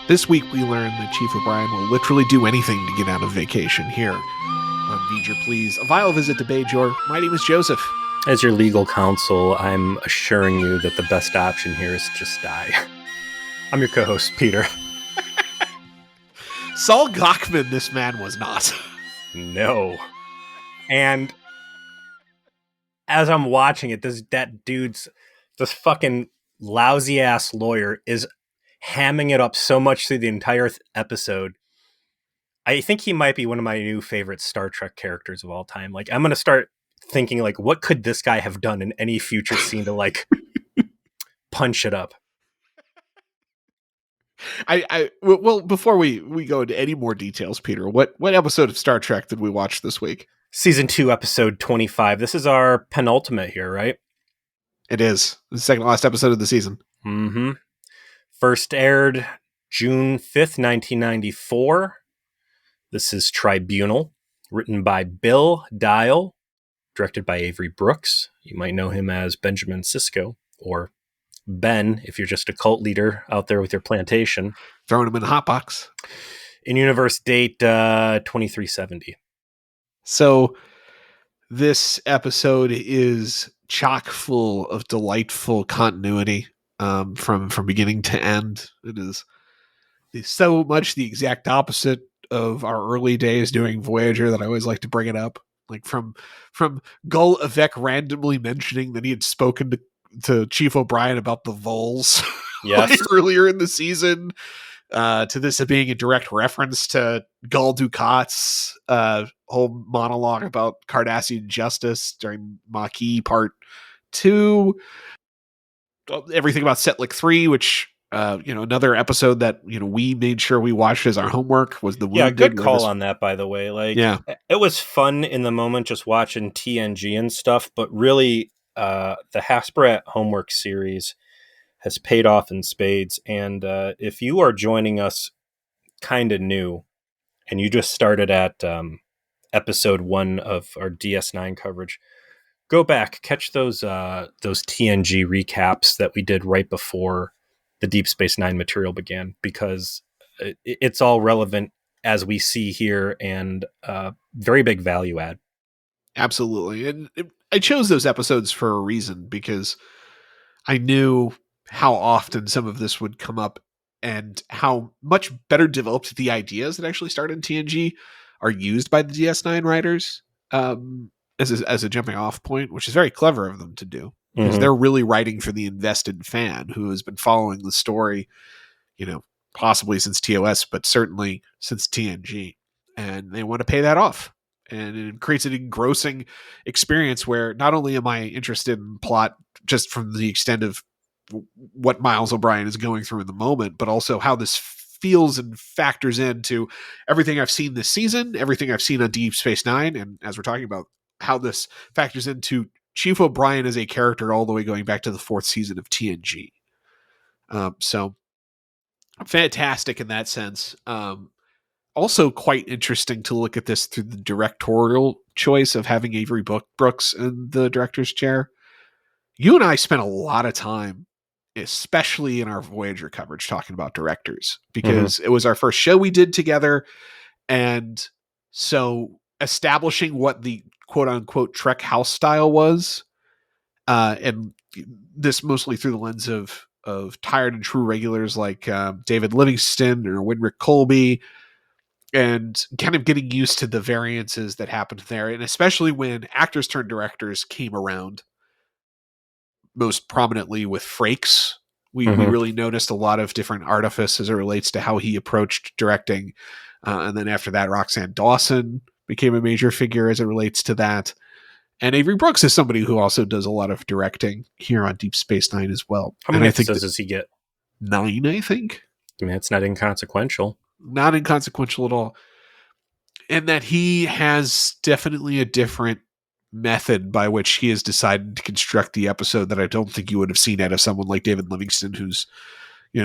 This week we learned that Chief O'Brien will literally do anything to get out of vacation here on V'ger Please. A vile visit to Bajor. My name is Joseph. As your legal counsel, I'm assuring you that the best option here is to just die. I'm your co-host, Peter. Saul Gackman, this man was not. No. And as I'm watching it, this fucking lousy ass lawyer is hamming it up so much through the entire episode. I think he might be one of my new favorite Star Trek characters of all time. Like, I'm going to start thinking, like, what could this guy have done in any future scene to, like, punch it up? Well, before we go into any more details, Peter, what episode of Star Trek did we watch this week? Season 2, episode 25. This is our penultimate here, right? It is. The second to last episode of the season. Mm-hmm. First aired June 5th, 1994. This is Tribunal, written by Bill Dial, directed by Avery Brooks. You might know him as Benjamin Sisko, or Ben, if you're just a cult leader out there with your plantation. Throwing him in a hot box. In-universe date 2370. So this episode is chock full of delightful continuity from beginning to end. It is so much the exact opposite of our early days doing Voyager that I always like to bring it up. Like from Gul Evek randomly mentioning that he had spoken to Chief O'Brien about the voles Yes. earlier in the season, to this being a direct reference to Gul Dukat's whole monologue about Cardassian justice during Maquis Part 2. Everything about Setlik 3, which another episode that we made sure we watched as our homework was the Wounded. Yeah, good call on that, by the way. Like, yeah, it was fun in the moment just watching TNG and stuff, but really the Hasbro homework series has paid off in spades. And if you are joining us kind of new and you just started at episode 1 of our DS9 coverage, go back, catch those TNG recaps that we did right before the Deep Space Nine material began, because it's all relevant as we see here, and very big value add. Absolutely. And I chose those episodes for a reason, because I knew how often some of this would come up and how much better developed the ideas that actually start in TNG are used by the DS9 writers as a jumping off point, which is very clever of them to do, because they're really writing for the invested fan who has been following the story, possibly since TOS, but certainly since TNG. And they want to pay that off. And it creates an engrossing experience where not only am I interested in plot just from the extent of what Miles O'Brien is going through in the moment, but also how this feels and factors into everything I've seen this season, everything I've seen on Deep Space Nine, and as we're talking about, how this factors into Chief O'Brien as a character all the way going back to the 4th season of TNG. So fantastic in that sense. Also quite interesting to look at this through the directorial choice of having Avery Brooks in the director's chair. You and I spent a lot of time, especially in our Voyager coverage, talking about directors, because it was our first show we did together. And so establishing what the quote unquote Trek house style was, and this mostly through the lens of tired and true regulars like David Livingston or Winrick Colby, and kind of getting used to the variances that happened there. And especially when actors turned directors came around, most prominently with Frakes, we really noticed a lot of different artifice as it relates to how he approached directing. And then after that, Roxanne Dawson became a major figure as it relates to that. And Avery Brooks is somebody who also does a lot of directing here on Deep Space Nine as well. How many episodes does he get? 9, I think. I mean, it's not inconsequential. Not inconsequential at all. And that he has definitely a different method by which he has decided to construct the episode that I don't think you would have seen out of someone like David Livingston, who's,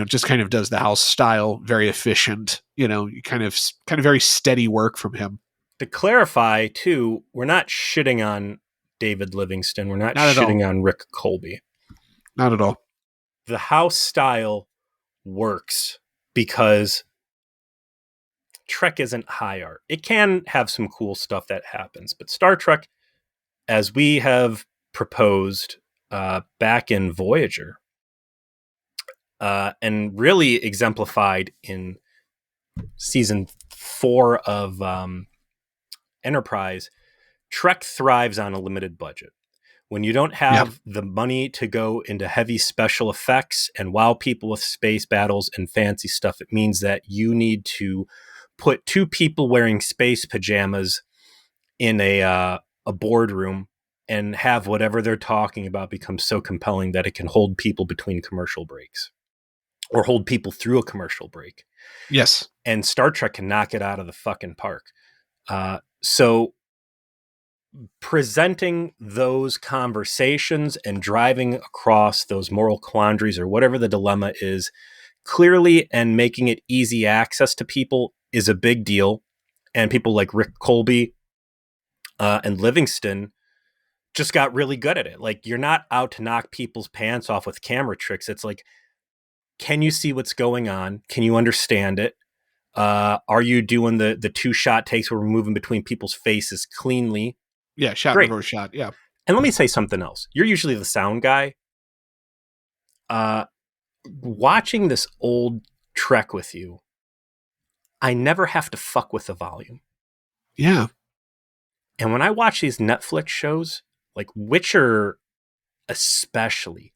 just kind of does the house style, very efficient, kind of very steady work from him. To clarify, too, we're not shitting on David Livingston. We're not shitting on Rick Colby. Not at all. The house style works because Trek isn't high art. It can have some cool stuff that happens, but Star Trek, as we have proposed back in Voyager, and really exemplified in season 4 of Enterprise, Trek thrives on a limited budget. When you don't have the money to go into heavy special effects and wow people with space battles and fancy stuff, it means that you need to put 2 people wearing space pajamas in a boardroom and have whatever they're talking about become so compelling that it can hold people between commercial breaks or hold people through a commercial break. Yes. And Star Trek can knock it out of the fucking park. So presenting those conversations and driving across those moral quandaries or whatever the dilemma is clearly and making it easy access to people is a big deal. And people like Rick Colby and Livingston just got really good at it. Like, you're not out to knock people's pants off with camera tricks. It's like, can you see what's going on? Can you understand it? Are you doing the 2-shot takes where we're moving between people's faces cleanly? Yeah, shot Great. reverse shot. Yeah. And let me say something else. You're usually the sound guy. Watching this old Trek with you, I never have to fuck with the volume. Yeah. And when I watch these Netflix shows, like Witcher especially,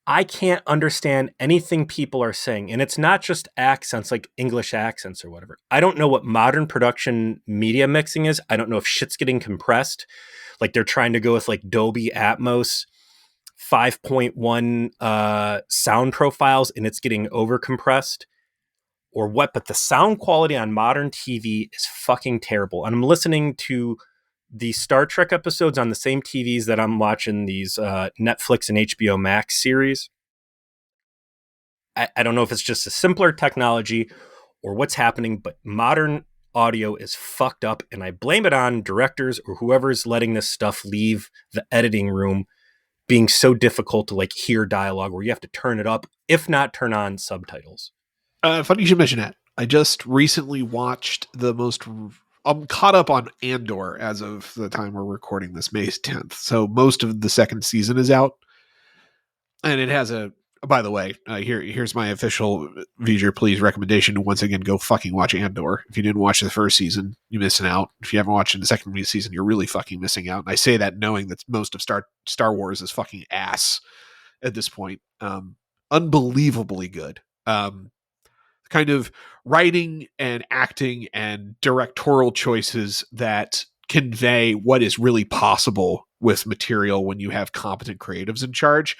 I can't understand anything people are saying. And it's not just accents, like English accents or whatever. I don't know what modern production media mixing is. I don't know if shit's getting compressed. Like they're trying to go with like Dolby Atmos 5.1 sound profiles and it's getting over compressed or what. But the sound quality on modern TV is fucking terrible. And I'm listening to the Star Trek episodes on the same TVs that I'm watching these Netflix and HBO Max series. I don't know if it's just a simpler technology or what's happening, but modern audio is fucked up, and I blame it on directors or whoever's letting this stuff leave the editing room being so difficult to like hear dialogue where you have to turn it up, if not turn on subtitles. Funny you should mention that. I just recently watched I'm caught up on Andor as of the time we're recording this, May 10th. So most of the second season is out. And it has by the way, here's my official V'ger Please recommendation. Once again, go fucking watch Andor. If you didn't watch the first season, you're missing out. If you haven't watched the second season, you're really fucking missing out. And I say that knowing that most of Star Wars is fucking ass at this point. Unbelievably good. Kind of writing and acting and directorial choices that convey what is really possible with material when you have competent creatives in charge.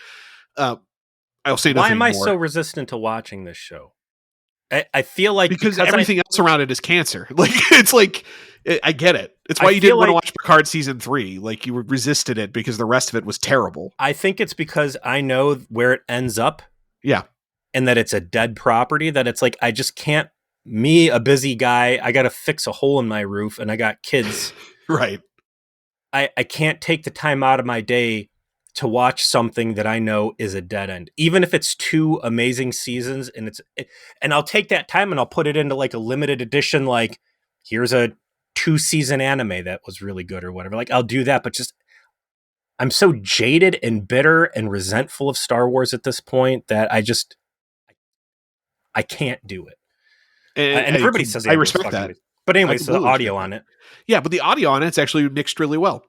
I'll say nothing more. Why am I so resistant to watching this show? I feel like because everything else around it is cancer. Like it's like I get it. It's why you didn't want to watch Picard season 3. Like you resisted it because the rest of it was terrible. I think it's because I know where it ends up. Yeah. And that it's a dead property, that it's like I just can't, me, a busy guy, I got to fix a hole in my roof and I got kids. Right. I can't take the time out of my day to watch something that I know is a dead end, even if it's 2 amazing seasons and I'll take that time and I'll put it into like a limited edition, like here's a 2-season anime that was really good or whatever. Like I'll do that, but just I'm so jaded and bitter and resentful of Star Wars at this point that I can't do it. And everybody says I respect that. But anyway, so the audio on it. Yeah, but the audio on it's actually mixed really well.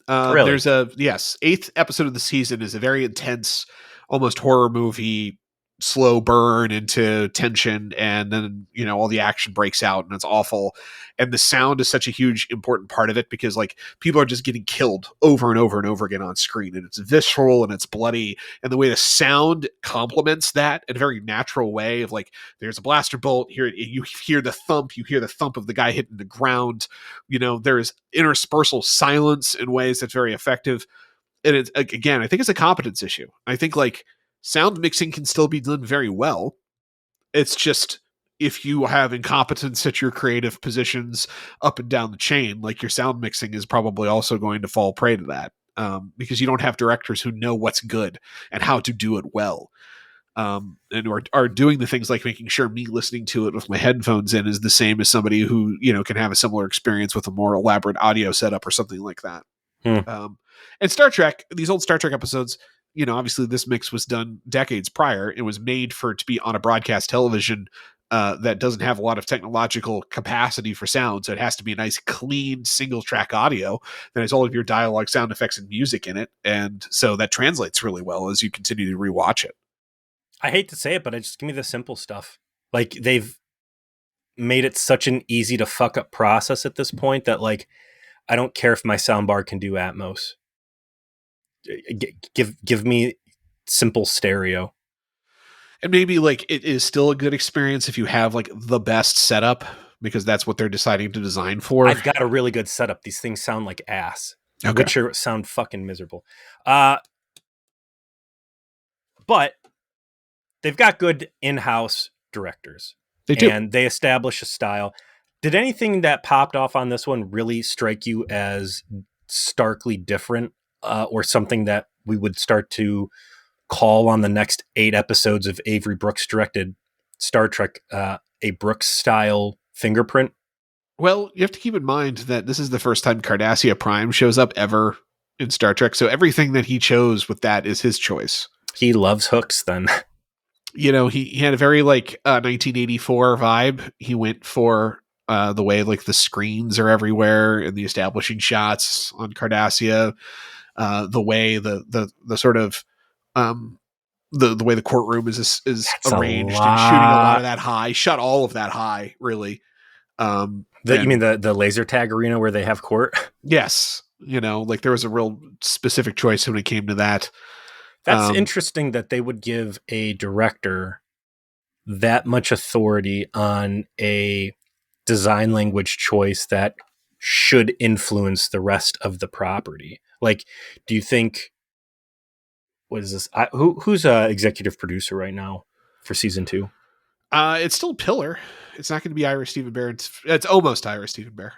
Really? There's 8th episode of the season is a very intense, almost horror movie, slow burn into tension, and then all the action breaks out and it's awful. And the sound is such a huge important part of it because like people are just getting killed over and over and over again on screen, and it's visceral and it's bloody, and the way the sound complements that in a very natural way of like there's a blaster bolt here, you hear the thump of the guy hitting the ground, there's interspersal silence in ways that's very effective. And it's, again, I think it's a competence issue. I think like sound mixing can still be done very well. It's just if you have incompetence at your creative positions up and down the chain, like your sound mixing is probably also going to fall prey to that, because you don't have directors who know what's good and how to do it well. and are doing the things like making sure me listening to it with my headphones in is the same as somebody who, can have a similar experience with a more elaborate audio setup or something like that. And Star Trek, these old Star Trek episodes, obviously this mix was done decades prior. It was made for it to be on a broadcast television that doesn't have a lot of technological capacity for sound. So it has to be a nice, clean, single track audio that has all of your dialogue, sound effects, and music in it. And so that translates really well as you continue to rewatch it. I hate to say it, but I just give me the simple stuff. Like, they've made it such an easy to fuck up process at this point that, like, I don't care if my soundbar can do Atmos. Give me simple stereo. And maybe like it is still a good experience if you have like the best setup, because that's what they're deciding to design for. I've got a really good setup. These things sound like ass. Okay. Witcher sound fucking miserable. But they've got good in-house directors. They do. And they establish a style. Did anything that popped off on this one really strike you as starkly different, or something that we would start to call on the next 8 episodes of Avery Brooks directed Star Trek a Brooks style fingerprint? Well, you have to keep in mind that this is the first time Cardassia Prime shows up ever in Star Trek. So everything that he chose with that is his choice. He loves hooks then. He had a very like 1984 vibe. He went for the way like the screens are everywhere and the establishing shots on Cardassia, the way the sort of the way the courtroom is That's arranged and shooting a lot of that high, shot all of that high, really. You mean the laser tag arena where they have court? Yes. Like there was a real specific choice when it came to that. That's interesting that they would give a director that much authority on a design language choice that should influence the rest of the property. Like, do you think, what is this? Who's executive producer right now for season 2? It's still Pillar. It's not going to be Ira Stephen Bear. It's almost Ira Stephen Bear.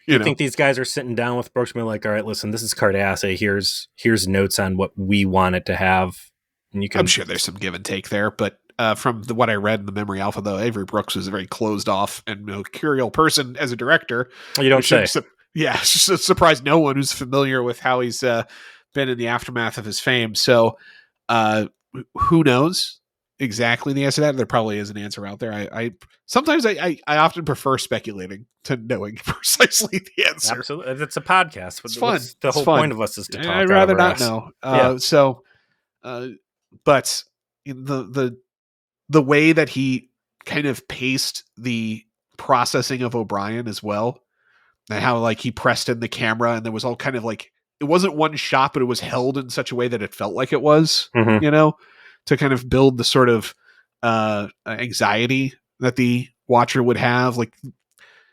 You think these guys are sitting down with Brooks and be like, all right, listen, this is Cardassia. Here's notes on what we want it to have. And you can. I'm sure there's some give and take there, but from what I read in the Memory Alpha, though, Avery Brooks was a very closed off and mercurial person as a director. You don't say. Yeah, it's just surprised no one who's familiar with how he's been in the aftermath of his fame. So who knows exactly the answer to that? There probably is an answer out there. I sometimes I often prefer speculating to knowing precisely the answer. Absolutely, it's a podcast. It's fun. The whole point of us is to talk. I'd rather not know. So, but the way that he kind of paced the processing of O'Brien as well, and how like he pressed in the camera, and there was all kind of like, it wasn't one shot, but it was held in such a way that it felt like it was, to kind of build the sort of anxiety that the watcher would have. Like,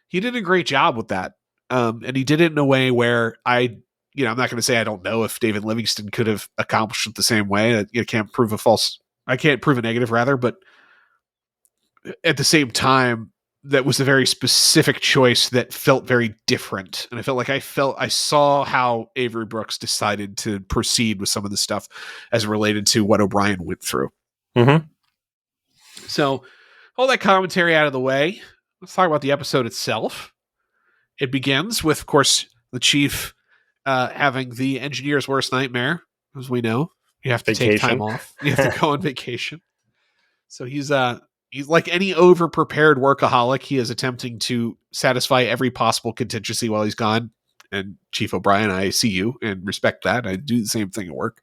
he did a great job with that. And he did it in a way where I'm not going to say I don't know if David Livingston could have accomplished it the same way. I can't prove a negative rather, but at the same time, that was a very specific choice that felt very different. And I felt like I saw how Avery Brooks decided to proceed with some of the stuff as related to what O'Brien went through. Mm-hmm. So all that commentary out of the way, let's talk about the episode itself. It begins with, of course, the chief having the engineer's worst nightmare. As we know, you have to take time off. You have to go on vacation. So he's like any over-prepared workaholic. He is attempting to satisfy every possible contingency while he's gone. And Chief O'Brien, I see you and respect that. I do the same thing at work.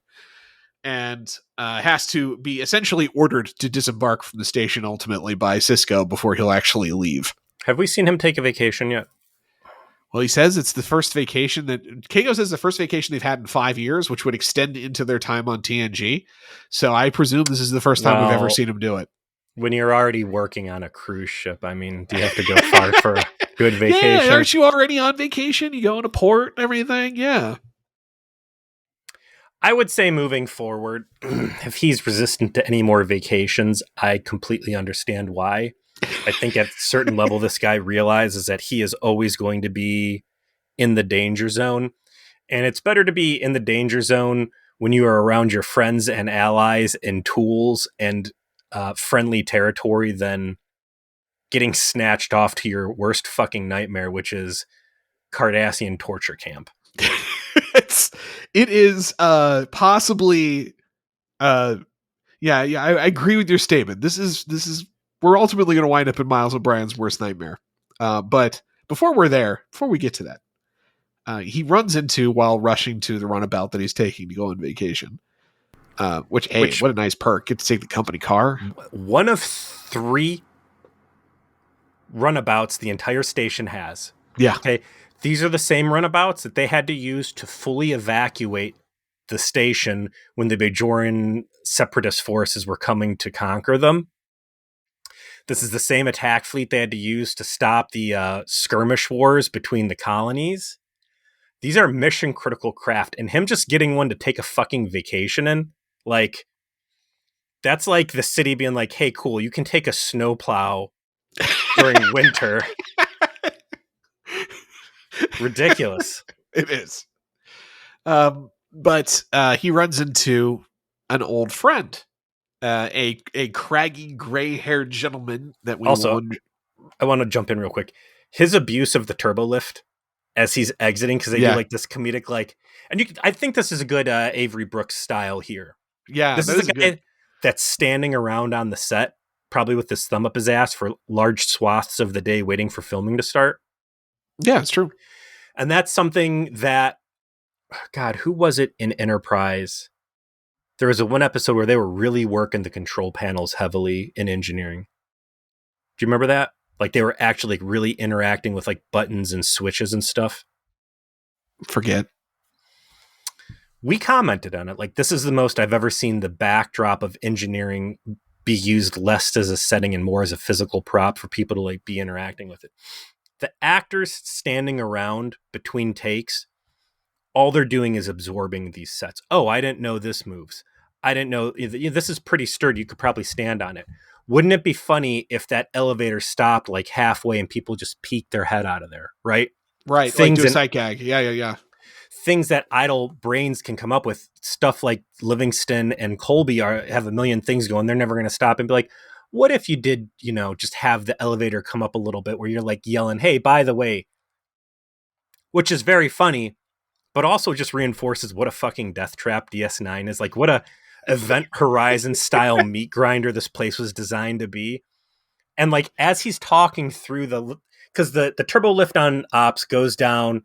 And has to be essentially ordered to disembark from the station ultimately by Cisco before he'll actually leave. Have we seen him take a vacation yet? Well, he says it's the first vacation that Keiko says the first vacation they've had in 5 years, which would extend into their time on TNG. So I presume this is the first time we've ever seen him do it. When you're already working on a cruise ship, I mean, do you have to go far for a good vacation? Yeah, aren't you already on vacation? You go in a port and everything? Yeah. I would say moving forward, if he's resistant to any more vacations, I completely understand why. I think at a certain level, this guy realizes that he is always going to be in the danger zone. And it's better to be in the danger zone when you are around your friends and allies and tools and friendly territory than getting snatched off to your worst fucking nightmare, which is Cardassian torture camp. It is possibly yeah, I agree with your statement. This is we're ultimately going to wind up in Miles O'Brien's worst nightmare. But before we get to that, he runs into while rushing to the runabout that he's taking to go on vacation. Which what a nice perk. Get to take the company car. One of 3 runabouts the entire station has. Yeah. Okay. These are the same runabouts that they had to use to fully evacuate the station when the Bajoran separatist forces were coming to conquer them. This is the same attack fleet they had to use to stop the skirmish wars between the colonies. These are mission critical craft, and him just getting one to take a fucking vacation in, like, that's like the city being like, hey, cool, you can take a snowplow during winter. Ridiculous. It is. But he runs into an old friend, a craggy gray-haired gentleman that we also. I want to jump in real quick. His abuse of the turbo lift as he's exiting, because they do like this comedic and I think this is a good Avery Brooks style here. Yeah, this is a guy that's standing around on the set, probably with his thumb up his ass for large swaths of the day, waiting for filming to start. Yeah, it's true. And that's something that, God, who was it in Enterprise? There was one episode where they were really working the control panels heavily in engineering. Do you remember that? Like they were actually really interacting with like buttons and switches and stuff. Forget. We commented on it. Like, this is the most I've ever seen the backdrop of engineering be used less as a setting and more as a physical prop for people to like be interacting with it. The actors standing around between takes, all they're doing is absorbing these sets. Oh, I didn't know this moves. I didn't know this is pretty sturdy. You could probably stand on it. Wouldn't it be funny if that elevator stopped like halfway and people just peeked their head out of there, right? Right, things like do a sight gag. Yeah. Things that idle brains can come up with, stuff like Livingston and Colby have a million things going. They're never going to stop and be like, what if you did, just have the elevator come up a little bit where you're like yelling, hey, by the way, which is very funny, but also just reinforces what a fucking death trap DS9 is. Like, what a Event Horizon style meat grinder this place was designed to be. And like, as he's talking through because the turbo lift on ops goes down,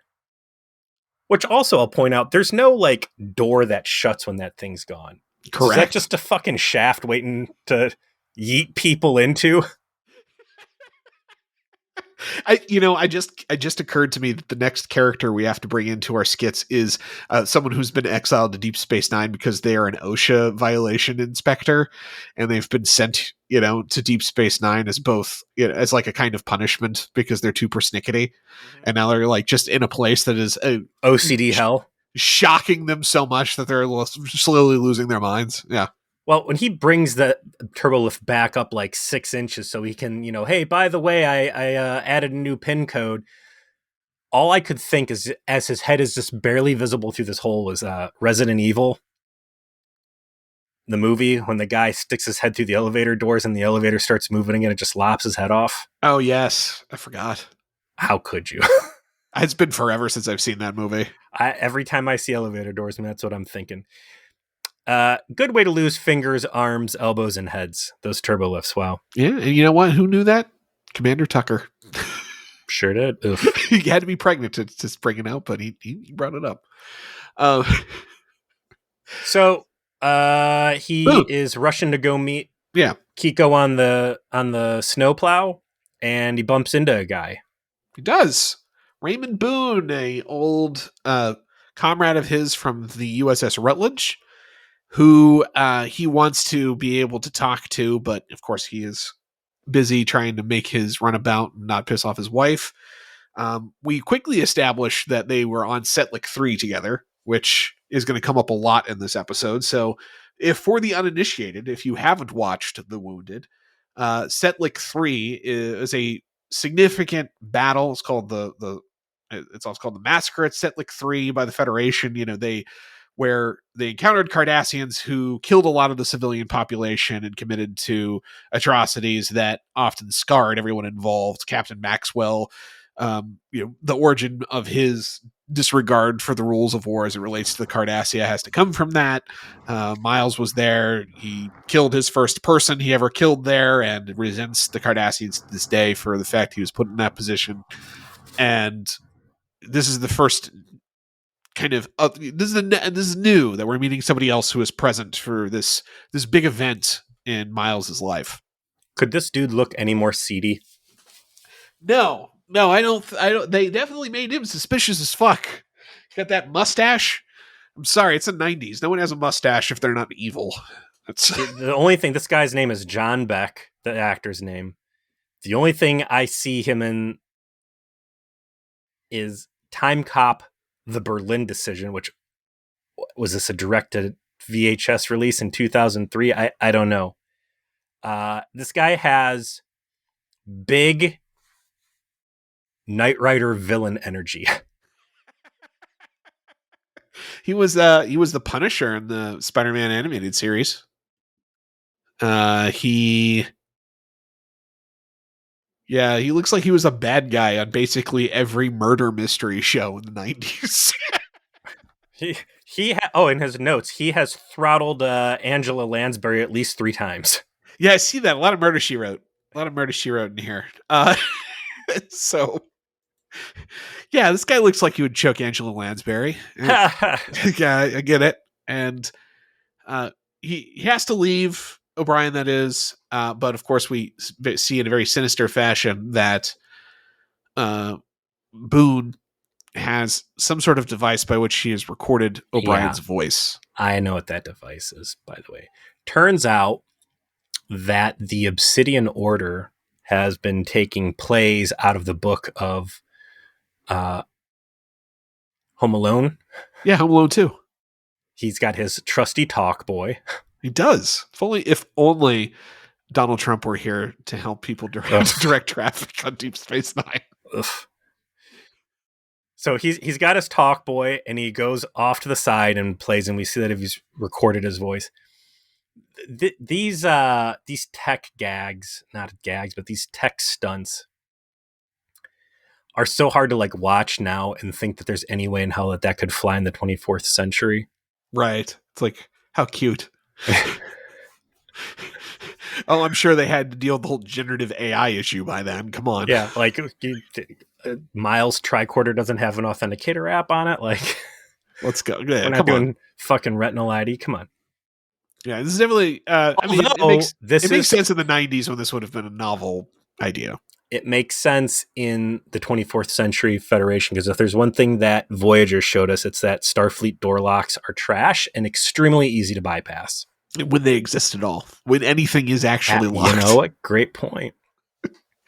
which also I'll point out, there's no like door that shuts when that thing's gone. Correct. Is that just a fucking shaft waiting to yeet people into? I just occurred to me that the next character we have to bring into our skits is someone who's been exiled to Deep Space Nine because they are an OSHA violation inspector, and they've been sent, to Deep Space Nine as both, as like a kind of punishment because they're too persnickety, and now they're like just in a place that is OCD hell, shocking them so much that they're slowly losing their minds. Yeah. Well, when he brings the turbo lift back up like 6 inches so he can, hey, by the way, I added a new pin code. All I could think is, as his head is just barely visible through this hole, was Resident Evil, the movie, when the guy sticks his head through the elevator doors and the elevator starts moving and it just lops his head off. Oh, yes. I forgot. How could you? It's been forever since I've seen that movie. Every time I see elevator doors, that's what I'm thinking. Good way to lose fingers, arms, elbows, and heads. Those turbo lifts. Wow. Yeah. And you know what? Who knew that? Commander Tucker. Sure did. He had to be pregnant to bring it out, but he brought it up. So he is rushing to go meet Keiko on the snowplow, and he bumps into a guy. He does. Raymond Boone, a old comrade of his from the USS Rutledge, who he wants to be able to talk to, but of course he is busy trying to make his runabout and not piss off his wife. We quickly established that they were on Setlik 3 together, which is going to come up a lot in this episode. So if for the uninitiated, if you haven't watched The Wounded, Setlik 3 is a significant battle. It's called it's also called the Massacre at Setlik 3 by the Federation. They where they encountered Cardassians who killed a lot of the civilian population and committed to atrocities that often scarred everyone involved. Captain Maxwell, the origin of his disregard for the rules of war as it relates to the Cardassia has to come from that. Miles was there. He killed his first person he ever killed there and resents the Cardassians to this day for the fact he was put in that position. And this is the first kind of this is new that we're meeting somebody else who is present for this big event in Miles's life. Could this dude look any more seedy? No, I don't. They definitely made him suspicious as fuck. He's got that mustache. I'm sorry, it's the 90s. No one has a mustache if they're not evil. That's The only thing, this guy's name is John Beck, the actor's name. The only thing I see him in is Time Cop, The Berlin Decision, which was this a directed VHS release in 2003? I don't know. This guy has big Knight Rider villain energy. he was the Punisher in the Spider-Man animated series. He looks like he was a bad guy on basically every murder mystery show in the 90s. In his notes, he has throttled Angela Lansbury at least 3 times. Yeah, I see that. A lot of murder she wrote in here. So yeah, this guy looks like he would choke Angela Lansbury. Yeah, I get it. And he has to leave O'Brien, that is. But of course, we see in a very sinister fashion that Boone has some sort of device by which he has recorded O'Brien's voice. I know what that device is, by the way. Turns out that the Obsidian Order has been taking plays out of the book of Home Alone. Yeah, Home Alone 2. He's got his trusty talk boy. He does. If only Donald Trump were here to help people direct traffic on Deep Space Nine. Ugh. So he's got his talk boy, and he goes off to the side and plays, and we see that if he's recorded his voice. These tech gags, not gags, but these tech stunts are so hard to like watch now and think that there's any way in hell that could fly in the 24th century. Right. It's like, how cute. Oh, I'm sure they had to deal with the whole generative AI issue by then. Come on. Yeah, like Miles tricorder doesn't have an authenticator app on it. Like, let's go. Yeah, we're not doing fucking retinal ID. Come on. Yeah, this is definitely. It makes sense in the 90s when this would have been a novel idea. It makes sense in the 24th century Federation, because if there's one thing that Voyager showed us, it's that Starfleet door locks are trash and extremely easy to bypass. When they exist at all. When anything is actually locked. You know what? Great point.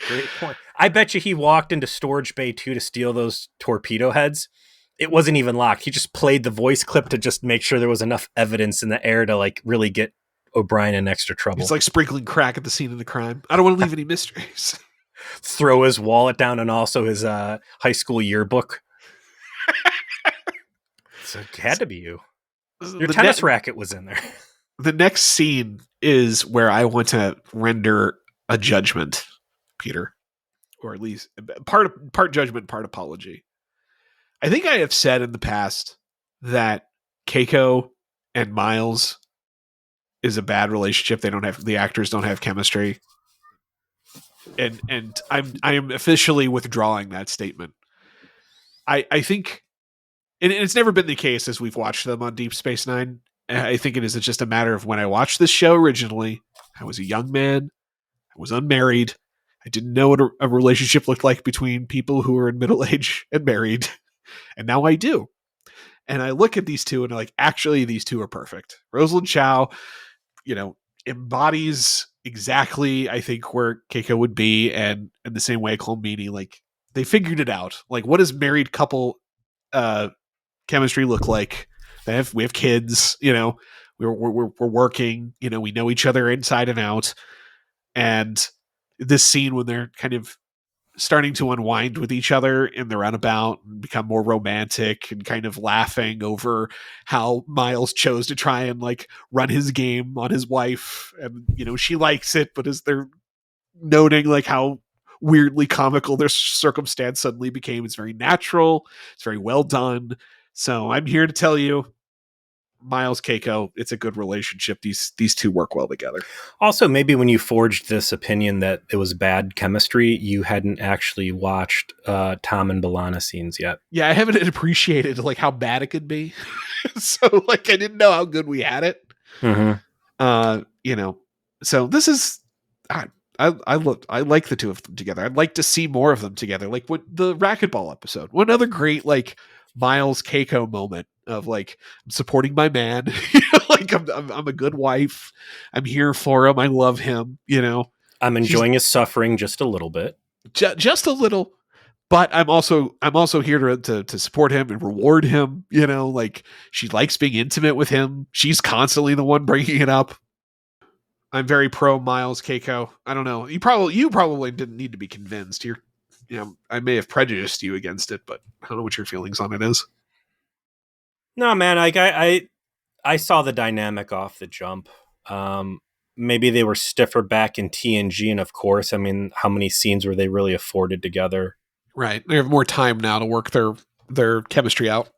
Great point. I bet you he walked into Storage Bay 2 to steal those torpedo heads. It wasn't even locked. He just played the voice clip to just make sure there was enough evidence in the air to like really get O'Brien in extra trouble. It's like sprinkling crack at the scene of the crime. I don't want to leave any mysteries. Throw his wallet down and also his high school yearbook. So it had to be you. Your tennis racket was in there. The next scene is where I want to render a judgment, Peter, or at least part judgment, part apology. I think I have said in the past that Keiko and Miles is a bad relationship. The actors don't have chemistry. And I am officially withdrawing that statement. I think, and it's never been the case as we've watched them on Deep Space Nine. I think it is just a matter of when I watched this show originally, I was a young man, I was unmarried, I didn't know what a relationship looked like between people who were in middle age and married, and now I do. And I look at these two and I'm like, actually, these two are perfect. Rosalind Chow, embodies exactly, I think, where Keiko would be, and in the same way, Colm Meaney, like, they figured it out. Like, what does married couple chemistry look like? We have kids, we're working, we know each other inside and out. And this scene when they're kind of starting to unwind with each other in the runabout and become more romantic and kind of laughing over how Miles chose to try and like run his game on his wife. And, she likes it, but as they're noting like how weirdly comical their circumstance suddenly became, it's very natural. It's very well done. So I'm here to tell you, Miles, Keiko, it's a good relationship. These two work well together. Also, maybe when you forged this opinion that it was bad chemistry, you hadn't actually watched Tom and B'Elanna scenes yet. Yeah, I haven't appreciated like how bad it could be. So like I didn't know how good we had it. So this is I like the two of them together. I'd like to see more of them together. Like what the racquetball episode. One other great like Miles Keiko moment of like I'm supporting my man. Like I'm a good wife. I'm here for him. I love him. I'm enjoying his suffering just a little bit. Just a little, but I'm also here to support him and reward him. Like she likes being intimate with him. She's constantly the one bringing it up. I'm very pro Miles, Keiko. I don't know. You probably didn't need to be convinced. I may have prejudiced you against it, but I don't know what your feelings on it is. No, man, I saw the dynamic off the jump. Maybe they were stiffer back in TNG, and of course, I mean, how many scenes were they really afforded together? Right. They have more time now to work their chemistry out.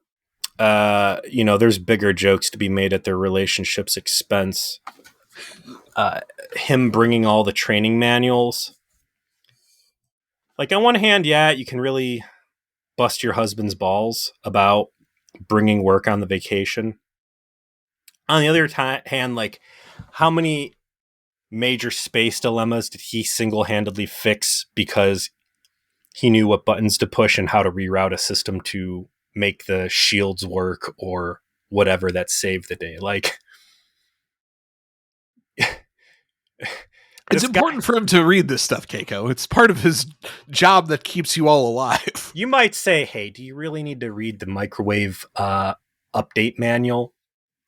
There's bigger jokes to be made at their relationship's expense. Him bringing all the training manuals. Like, on one hand, yeah, you can really bust your husband's balls about bringing work on the vacation. On the other hand, like, how many major space dilemmas did he single-handedly fix because he knew what buttons to push and how to reroute a system to make the shields work or whatever that saved the day? Like, it's important for him to read this stuff, Keiko. It's part of his job that keeps you all alive. You might say, hey, do you really need to read the microwave update manual?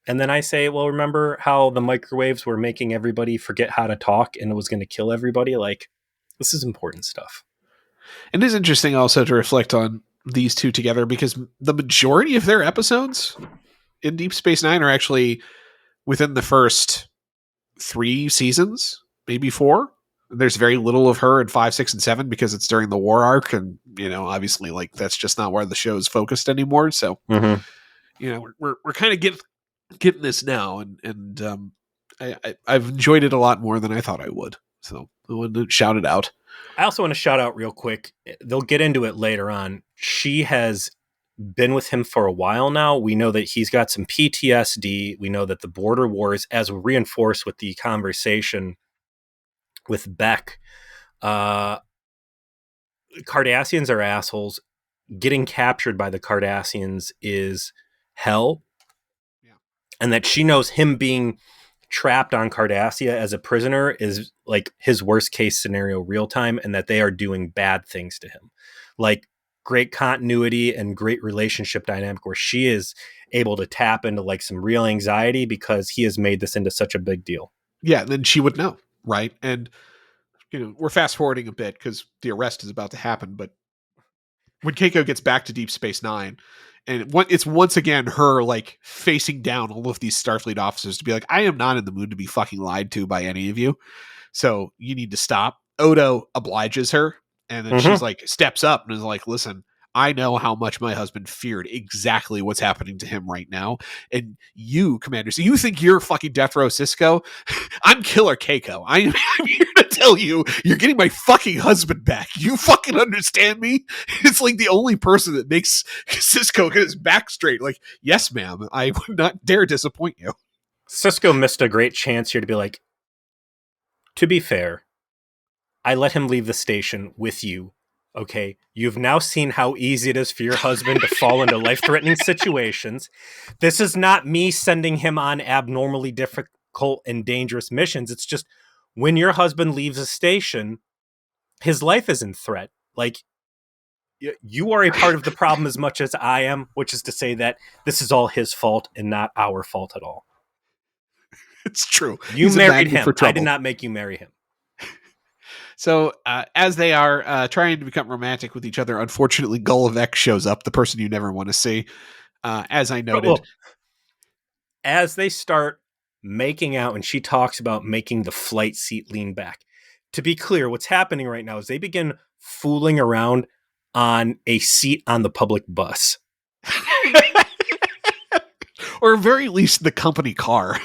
And then I say, well, remember how the microwaves were making everybody forget how to talk and it was going to kill everybody? Like, this is important stuff. It is interesting also to reflect on these two together because the majority of their episodes in Deep Space Nine are actually within the first 3 seasons, maybe 4. There's very little of her in 5, 6, and 7 because it's during the war arc, and obviously, like that's just not where the show is focused anymore. So, we're kind of getting this now, and I've enjoyed it a lot more than I thought I would. So I wanted to shout it out. I also want to shout out real quick. They'll get into it later on. She has been with him for a while now. We know that he's got some PTSD. We know that the border wars, as reinforced with the conversation with Beck, Cardassians are assholes. Getting captured by the Cardassians is hell. Yeah. And that she knows him being trapped on Cardassia as a prisoner is like his worst case scenario real time, and that they are doing bad things to him. Like, great continuity and great relationship dynamic where she is able to tap into like some real anxiety because he has made this into such a big deal. Yeah, then she would know, right? And we're fast forwarding a bit because the arrest is about to happen, but when Keiko gets back to Deep Space Nine, and it's once again her like facing down all of these Starfleet officers to be like, I am not in the mood to be fucking lied to by any of you, so you need to stop. Odo obliges her, and then she's like steps up and is like, listen, I know how much my husband feared exactly what's happening to him right now. And you, Commander, so you think you're fucking Death Row Cisco? I'm Killer Keiko. I'm here to tell you, you're getting my fucking husband back. You fucking understand me? It's like the only person that makes Cisco get his back straight. Like, yes, ma'am, I would not dare disappoint you. Cisco missed a great chance here to be like, to be fair, I let him leave the station with you. Okay, you've now seen how easy it is for your husband to fall into life-threatening situations. This is not me sending him on abnormally difficult and dangerous missions. It's just when your husband leaves a station, his life is in threat. Like, you are a part of the problem as much as I am, which is to say that this is all his fault and not our fault at all. It's true. You married him. I did not make you marry him. So as they are trying to become romantic with each other, unfortunately, Gul Evek shows up, the person you never want to see. As I noted, Well, as they start making out, and she talks about making the flight seat lean back. To be clear, what's happening right now is they begin fooling around on a seat on the public bus. or at very least the company car.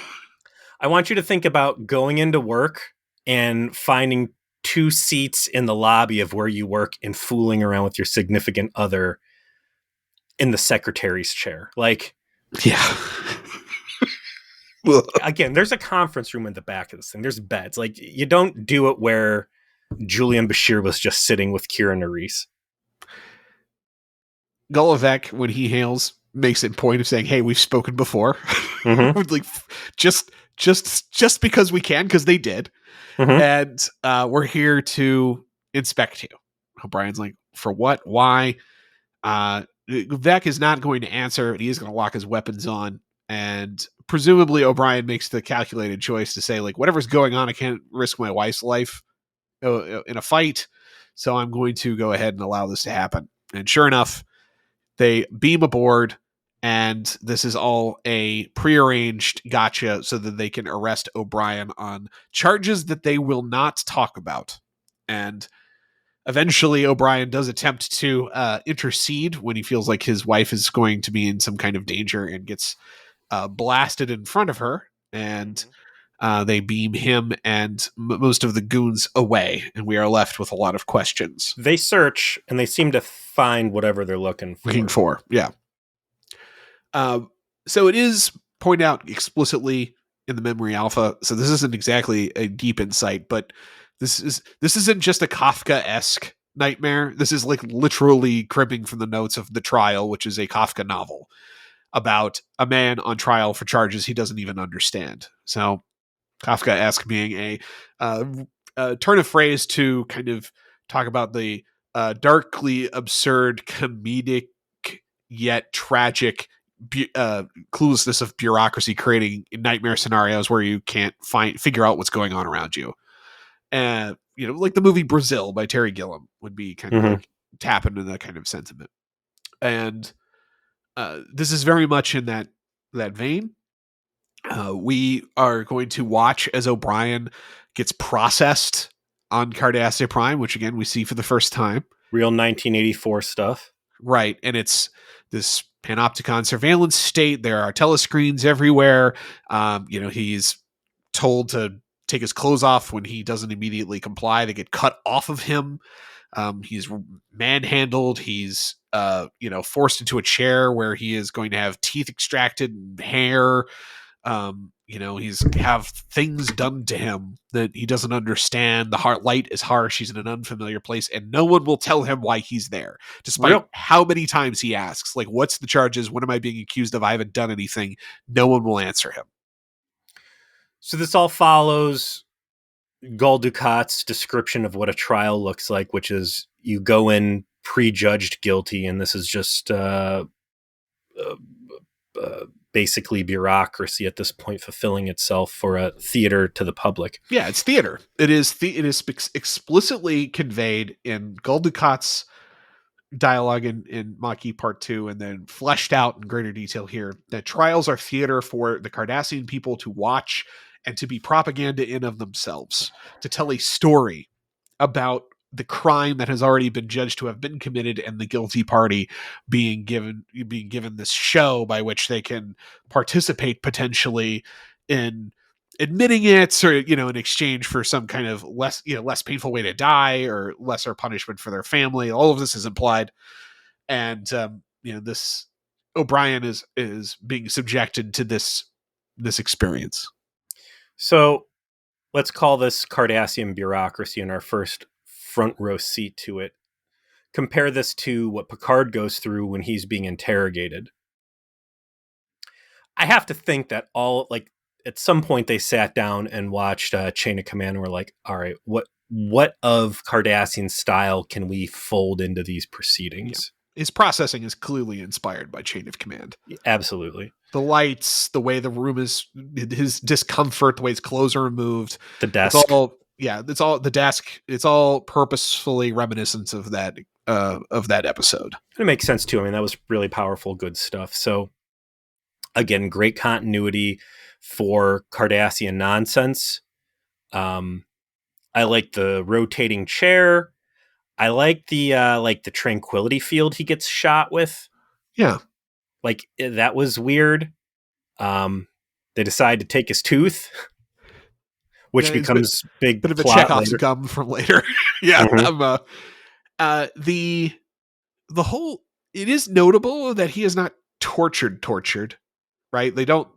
I want you to think about going into work and finding 2 seats in the lobby of where you work and fooling around with your significant other in the secretary's chair. Like, Yeah. again, there's a conference room in the back of this thing. There's beds. Like, you don't do it where Julian Bashir was just sitting with Kira Nerys. Gul Evek, when he hails, makes a point of saying, "Hey, we've spoken before." Mm-hmm. Like just because we can, because they did, Mm-hmm. and we're here to inspect you. O'Brien's like, "For what? Why?" Vec is not going to answer, and he is going to lock his weapons on. And presumably, O'Brien makes the calculated choice to say, like, whatever's going on, I can't risk my wife's life in a fight, so I'm going to go ahead and allow this to happen. And sure enough, they beam aboard, and this is all a prearranged gotcha so that they can arrest O'Brien on charges that they will not talk about. And eventually, O'Brien does attempt to intercede when he feels like his wife is going to be in some kind of danger and gets blasted in front of her. And they beam him and most of the goons away, and we are left with a lot of questions. They search, and they seem to find whatever they're looking for. Yeah. So it is pointed out explicitly in the memory alpha. So this isn't exactly a deep insight, but this isn't just a Kafkaesque nightmare. This is like literally cribbing from the notes of The Trial, which is a Kafka novel about a man on trial for charges he doesn't even understand. So Kafkaesque being a turn of phrase to kind of talk about the darkly absurd, comedic yet tragic cluelessness of bureaucracy, creating nightmare scenarios where you can't figure out what's going on around you. And like the movie Brazil by Terry Gilliam would be kind of like tap into that kind of sentiment. And this is very much in that vein. We are going to watch as O'Brien gets processed on Cardassia Prime, which again we see for the first time. Real 1984 stuff. Right. And it's this panopticon surveillance state. There are telescreens everywhere. He's told to take his clothes off when he doesn't immediately comply. They get cut off of him. He's manhandled. He's forced into a chair where he is going to have teeth extracted and hair. He's have things done to him that he doesn't understand. The light is harsh. He's in an unfamiliar place, and no one will tell him why he's there, despite how many times he asks, like, what's the charges? What am I being accused of? I haven't done anything. No one will answer him. So this all follows Gul Dukat's description of what a trial looks like, which is you go in prejudged guilty, and this is just basically bureaucracy at this point fulfilling itself for a theater to the public. Yeah, it's theater. It is explicitly conveyed in Gul Dukat's dialogue in Maki Part 2, and then fleshed out in greater detail here, that trials are theater for the Cardassian people to watch and to be propaganda in of themselves, to tell a story about the crime that has already been judged to have been committed, and the guilty party being given this show by which they can participate potentially in admitting it, or in exchange for some kind of less painful way to die or lesser punishment for their family. All of this is implied, and this O'Brien is being subjected to this experience. So let's call this Cardassian bureaucracy in our first front row seat to it. Compare this to what Picard goes through when he's being interrogated. I have to think that at some point they sat down and watched Chain of Command and were like, all right, what of Cardassian style can we fold into these proceedings? Yeah. His processing is clearly inspired by Chain of Command. Absolutely. The lights, the way the room is, his discomfort, the way his clothes are removed. The desk. yeah, it's all the desk. It's all purposefully reminiscent of that episode. It makes sense too. I mean, that was really powerful, good stuff. So again, great continuity for Cardassian nonsense. I like the rotating chair. I like the tranquility field he gets shot with. Yeah, Like that was weird. They decide to take his tooth, which yeah, it's becomes big bit of a plot Chekhov's later. gum from later. Yeah, Mm-hmm. the whole, it is notable that he is not tortured, right? They don't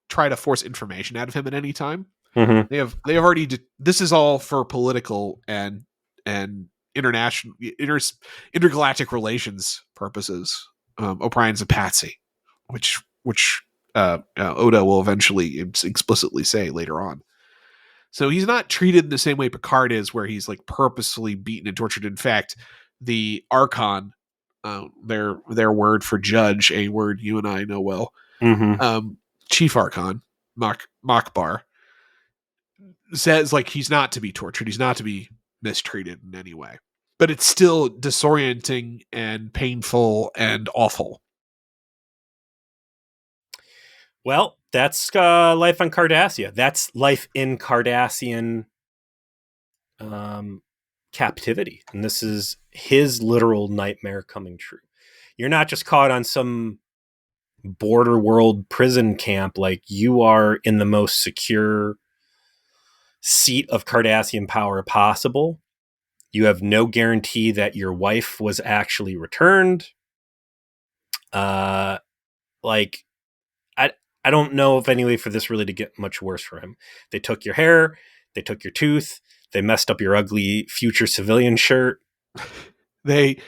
try to force information out of him at any time. Mm-hmm. They have already this is all for political and international intergalactic relations purposes. O'Brien's a patsy, which Oda will eventually explicitly say later on. So he's not treated in the same way Picard is, where he's like purposefully beaten and tortured. In fact, the Archon, their word for judge, a word you and I know well, Mm-hmm. Chief Archon, Makbar, says like he's not to be tortured, he's not to be mistreated in any way. But it's still disorienting and painful and awful. Well, that's life on Cardassia. That's life in Cardassian captivity. And this is his literal nightmare coming true. You're not just caught on some border world prison camp. Like, you are in the most secure seat of Cardassian power possible. You have no guarantee that your wife was actually returned. Like, I don't know of any way for this really to get much worse for him. They took your hair, they took your tooth, they messed up your ugly future civilian shirt. He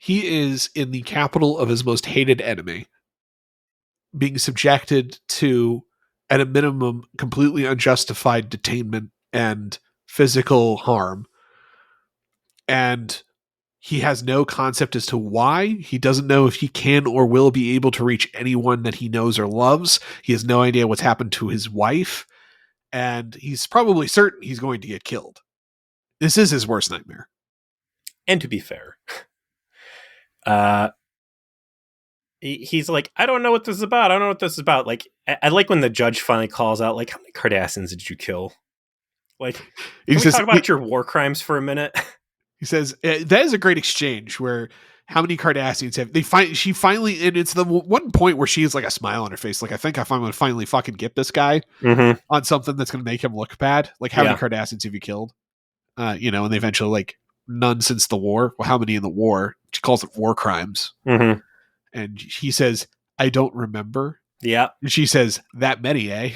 is in the capital of his most hated enemy, being subjected to, at a minimum, completely unjustified detainment and physical harm. And he has no concept as to why. He doesn't know if he can or will be able to reach anyone that he knows or loves. He has no idea what's happened to his wife. And he's probably certain he's going to get killed. This is his worst nightmare. And to be fair, he's like, I don't know what this is about. I don't know what this is about. Like, I like when the judge finally calls out, like, how many Cardassians did you kill? Like, can we talk about your war crimes for a minute? He says that is a great exchange where how many Cardassians have she finally, and it's the one point where she has like a smile on her face, like, I think I'm going to finally fucking get this guy on something that's going to make him look bad. Like, how many Cardassians have you killed? And they eventually, like, none since the war. Well, how many in the war? She calls it war crimes. And he says, I don't remember. Yeah. And she says, that many, eh?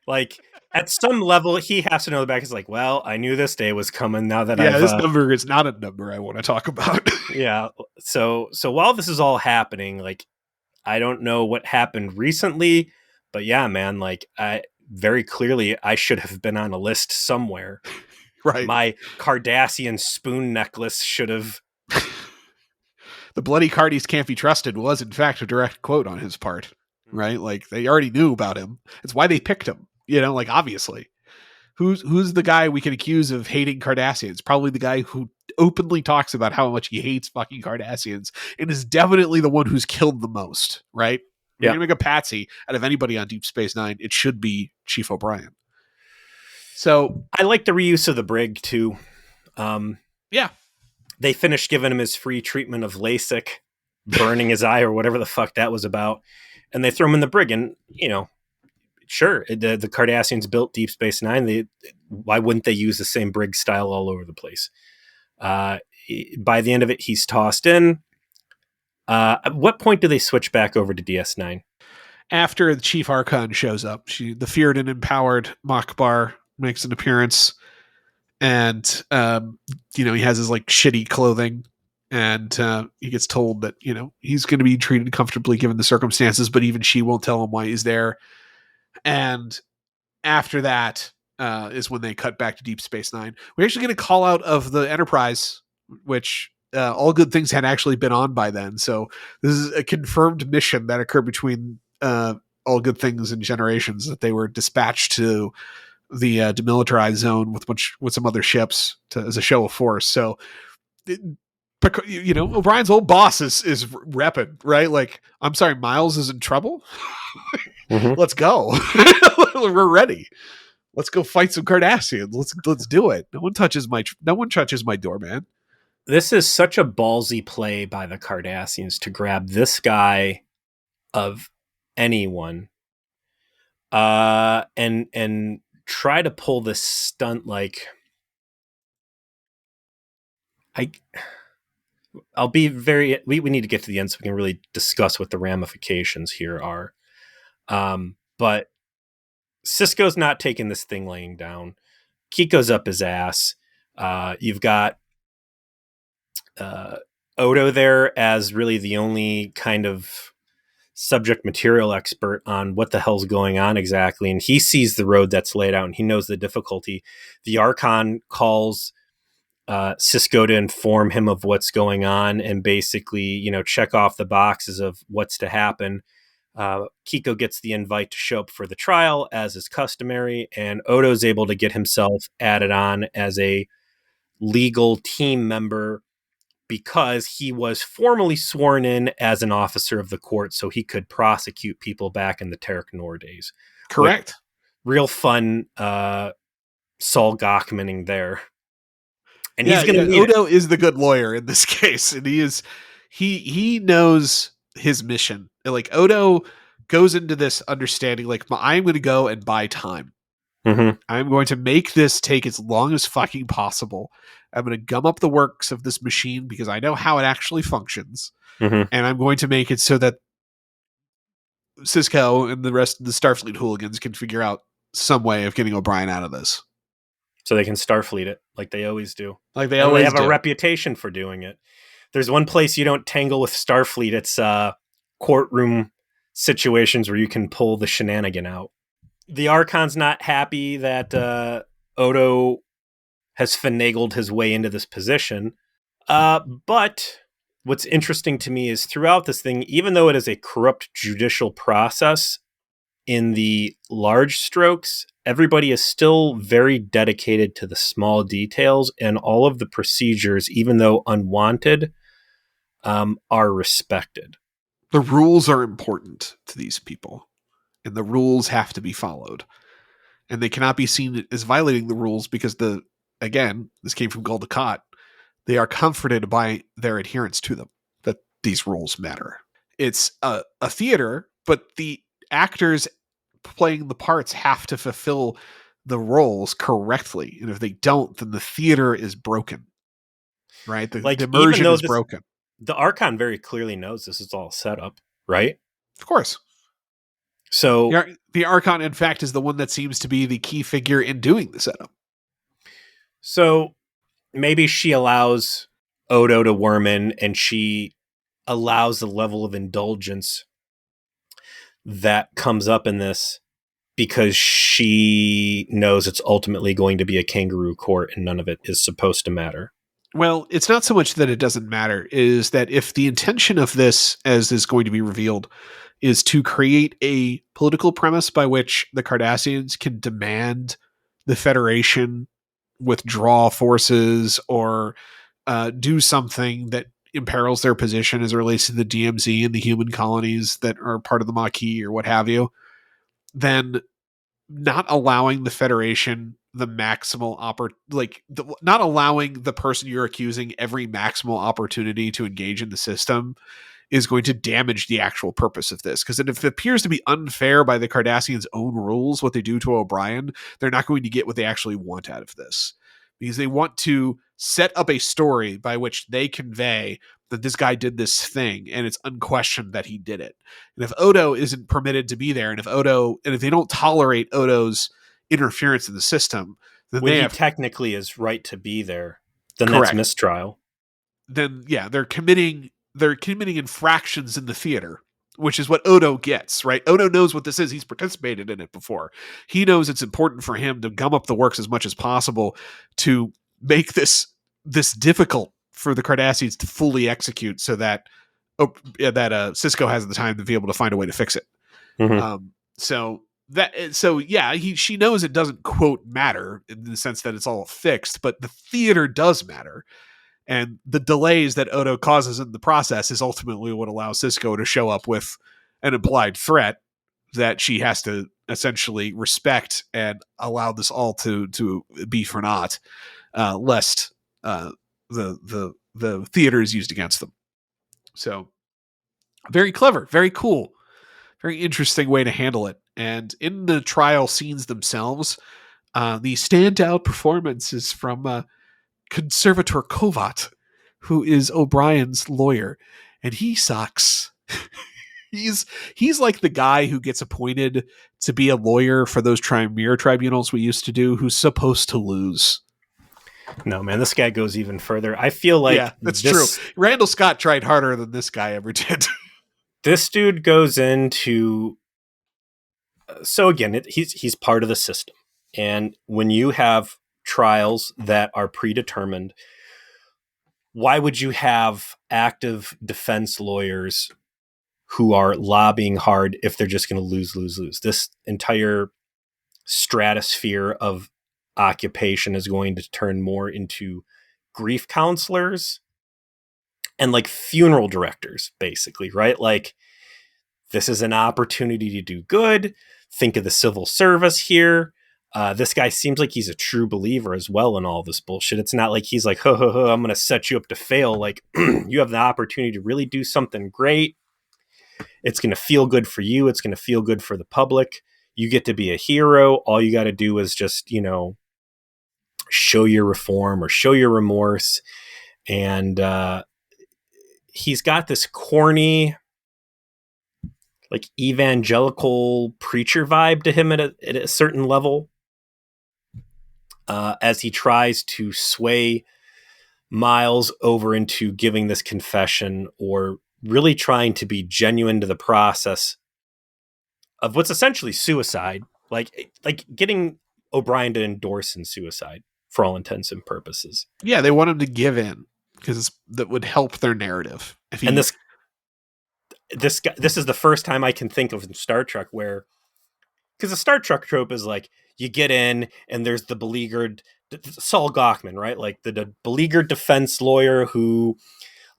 Like, at some level, he has to know the back. He's like, well, I knew this day was coming now that this number is not a number I want to talk about. Yeah. So while this is all happening, like, I don't know what happened recently, but yeah, man, like, very clearly I should have been on a list somewhere. Right. My Cardassian spoon necklace should have. The bloody Cardis can't be trusted was, in fact, a direct quote on his part, right? Like, they already knew about him. It's why they picked him, like, obviously. Who's the guy we can accuse of hating Cardassians? Probably the guy who openly talks about how much he hates fucking Cardassians and is definitely the one who's killed the most, right? You're going to make a patsy out of anybody on Deep Space Nine. It should be Chief O'Brien. So I like the reuse of the brig too. Yeah. They finished giving him his free treatment of LASIK, burning his eye or whatever the fuck that was about. And they throw him in the brig. And, sure, the Cardassians built Deep Space Nine. Why wouldn't they use the same brig style all over the place? By the end of it, he's tossed in. At what point do they switch back over to DS9? After the Chief Archon shows up, the feared and empowered Makbar makes an appearance. And, he has his, like, shitty clothing. And he gets told that, he's going to be treated comfortably given the circumstances, but even she won't tell him why he's there. And after that is when they cut back to Deep Space Nine. We actually get a call out of the Enterprise, which all good things had actually been on by then. So this is a confirmed mission that occurred between all good things and Generations, that they were dispatched to the demilitarized zone with some other ships as a show of force. So, O'Brien's old boss is repping, right? Like, I'm sorry, Miles is in trouble. Mm-hmm. Let's go. We're ready. Let's go fight some Cardassians. Let's do it. No one touches my door, man. This is such a ballsy play by the Cardassians to grab this guy of anyone, and try to pull this stunt. Like, I'll be very. We need to get to the end so we can really discuss what the ramifications here are. But Sisko's not taking this thing laying down. Keiko's up his ass. You've got Odo there as really the only kind of subject material expert on what the hell's going on exactly. And he sees the road that's laid out and he knows the difficulty. The Archon calls Sisko to inform him of what's going on and basically, check off the boxes of what's to happen. Keiko gets the invite to show up for the trial, as is customary, and Odo's able to get himself added on as a legal team member because he was formally sworn in as an officer of the court so he could prosecute people back in the Terek Nor days. Correct. Real fun Saul Gackmaning there. And he's going to Odo is the good lawyer in this case, and he knows his mission. Like, Odo goes into this understanding, like, I'm going to go and buy time. Mm-hmm. I'm going to make this take as long as fucking possible. I'm going to gum up the works of this machine because I know how it actually functions. Mm-hmm. And I'm going to make it so that Sisko and the rest of the Starfleet hooligans can figure out some way of getting O'Brien out of this. So they can Starfleet it like they always do. Like they always have a reputation for doing it. There's one place you don't tangle with Starfleet. It's courtroom situations where you can pull the shenanigan out. The Archon's not happy that Odo has finagled his way into this position. But what's interesting to me is throughout this thing, even though it is a corrupt judicial process, in the large strokes, everybody is still very dedicated to the small details, and all of the procedures, even though unwanted, are respected. The rules are important to these people, and the rules have to be followed. And they cannot be seen as violating the rules because this came from Gul Evek, they are comforted by their adherence to them, that these rules matter. It's a theater, but the actors playing the parts have to fulfill the roles correctly. And if they don't, then the theater is broken. Right? The immersion is broken. The Archon very clearly knows this is all set up, right? Of course. So the Archon, in fact, is the one that seems to be the key figure in doing the setup. So maybe she allows Odo to worm in, and she allows the level of indulgence that comes up in this because she knows it's ultimately going to be a kangaroo court and none of it is supposed to matter. Well, it's not so much that it doesn't matter, is that if the intention of this, as is going to be revealed, is to create a political premise by which the Cardassians can demand the Federation withdraw forces or do something that imperils their position as it relates to the DMZ and the human colonies that are part of the Maquis or what have you, then not allowing the Federation the maximal not allowing the person you're accusing every maximal opportunity to engage in the system is going to damage the actual purpose of this. Because if it appears to be unfair by the Cardassians' own rules, what they do to O'Brien, they're not going to get what they actually want out of this. Because they want to set up a story by which they convey that this guy did this thing and it's unquestioned that he did it. And if Odo isn't permitted to be there, and if they don't tolerate Odo's interference in the system, then he technically is right to be there, then correct. That's mistrial. Then they're committing infractions in the theater, which is what Odo gets, right? Odo knows what this is. He's participated in it before. He knows it's important for him to gum up the works as much as possible to make this difficult for the Cardassians to fully execute so that Sisko has the time to be able to find a way to fix it. Mm-hmm. So she knows it doesn't quote matter in the sense that it's all fixed, but the theater does matter. And the delays that Odo causes in the process is ultimately what allows Sisko to show up with an implied threat that she has to essentially respect and allow this all to be for naught, lest the theater is used against them. So very clever, very cool, very interesting way to handle it. And in the trial scenes themselves, the standout performance is from Conservator Kovat, who is O'Brien's lawyer, and he sucks. he's like the guy who gets appointed to be a lawyer for those Tribunal tribunals we used to do, who's supposed to lose. No, man, this guy goes even further. I feel like that's true. Randall Scott tried harder than this guy ever did. This dude goes into. So again, he's part of the system, and when you have trials that are predetermined, why would you have active defense lawyers who are lobbying hard if they're just going to lose? This entire stratosphere of occupation is going to turn more into grief counselors and like funeral directors, basically, right? Like, this is an opportunity to do good. Think of the civil service here. This guy seems like he's a true believer as well in all this bullshit. It's not like he's like, ho, I'm going to set you up to fail. Like, you have the opportunity to really do something great. It's going to feel good for you. It's going to feel good for the public. You get to be a hero. All you got to do is just, show your reform or show your remorse. And he's got this corny, like, evangelical preacher vibe to him at a certain level, as he tries to sway Miles over into giving this confession or really trying to be genuine to the process of what's essentially suicide, like getting O'Brien to endorse in suicide for all intents and purposes. Yeah, they want him to give in because that would help their narrative. And this is the first time I can think of in Star Trek where, because the Star Trek trope is like, you get in and there's the beleaguered Saul Gackman, right? Like the beleaguered defense lawyer who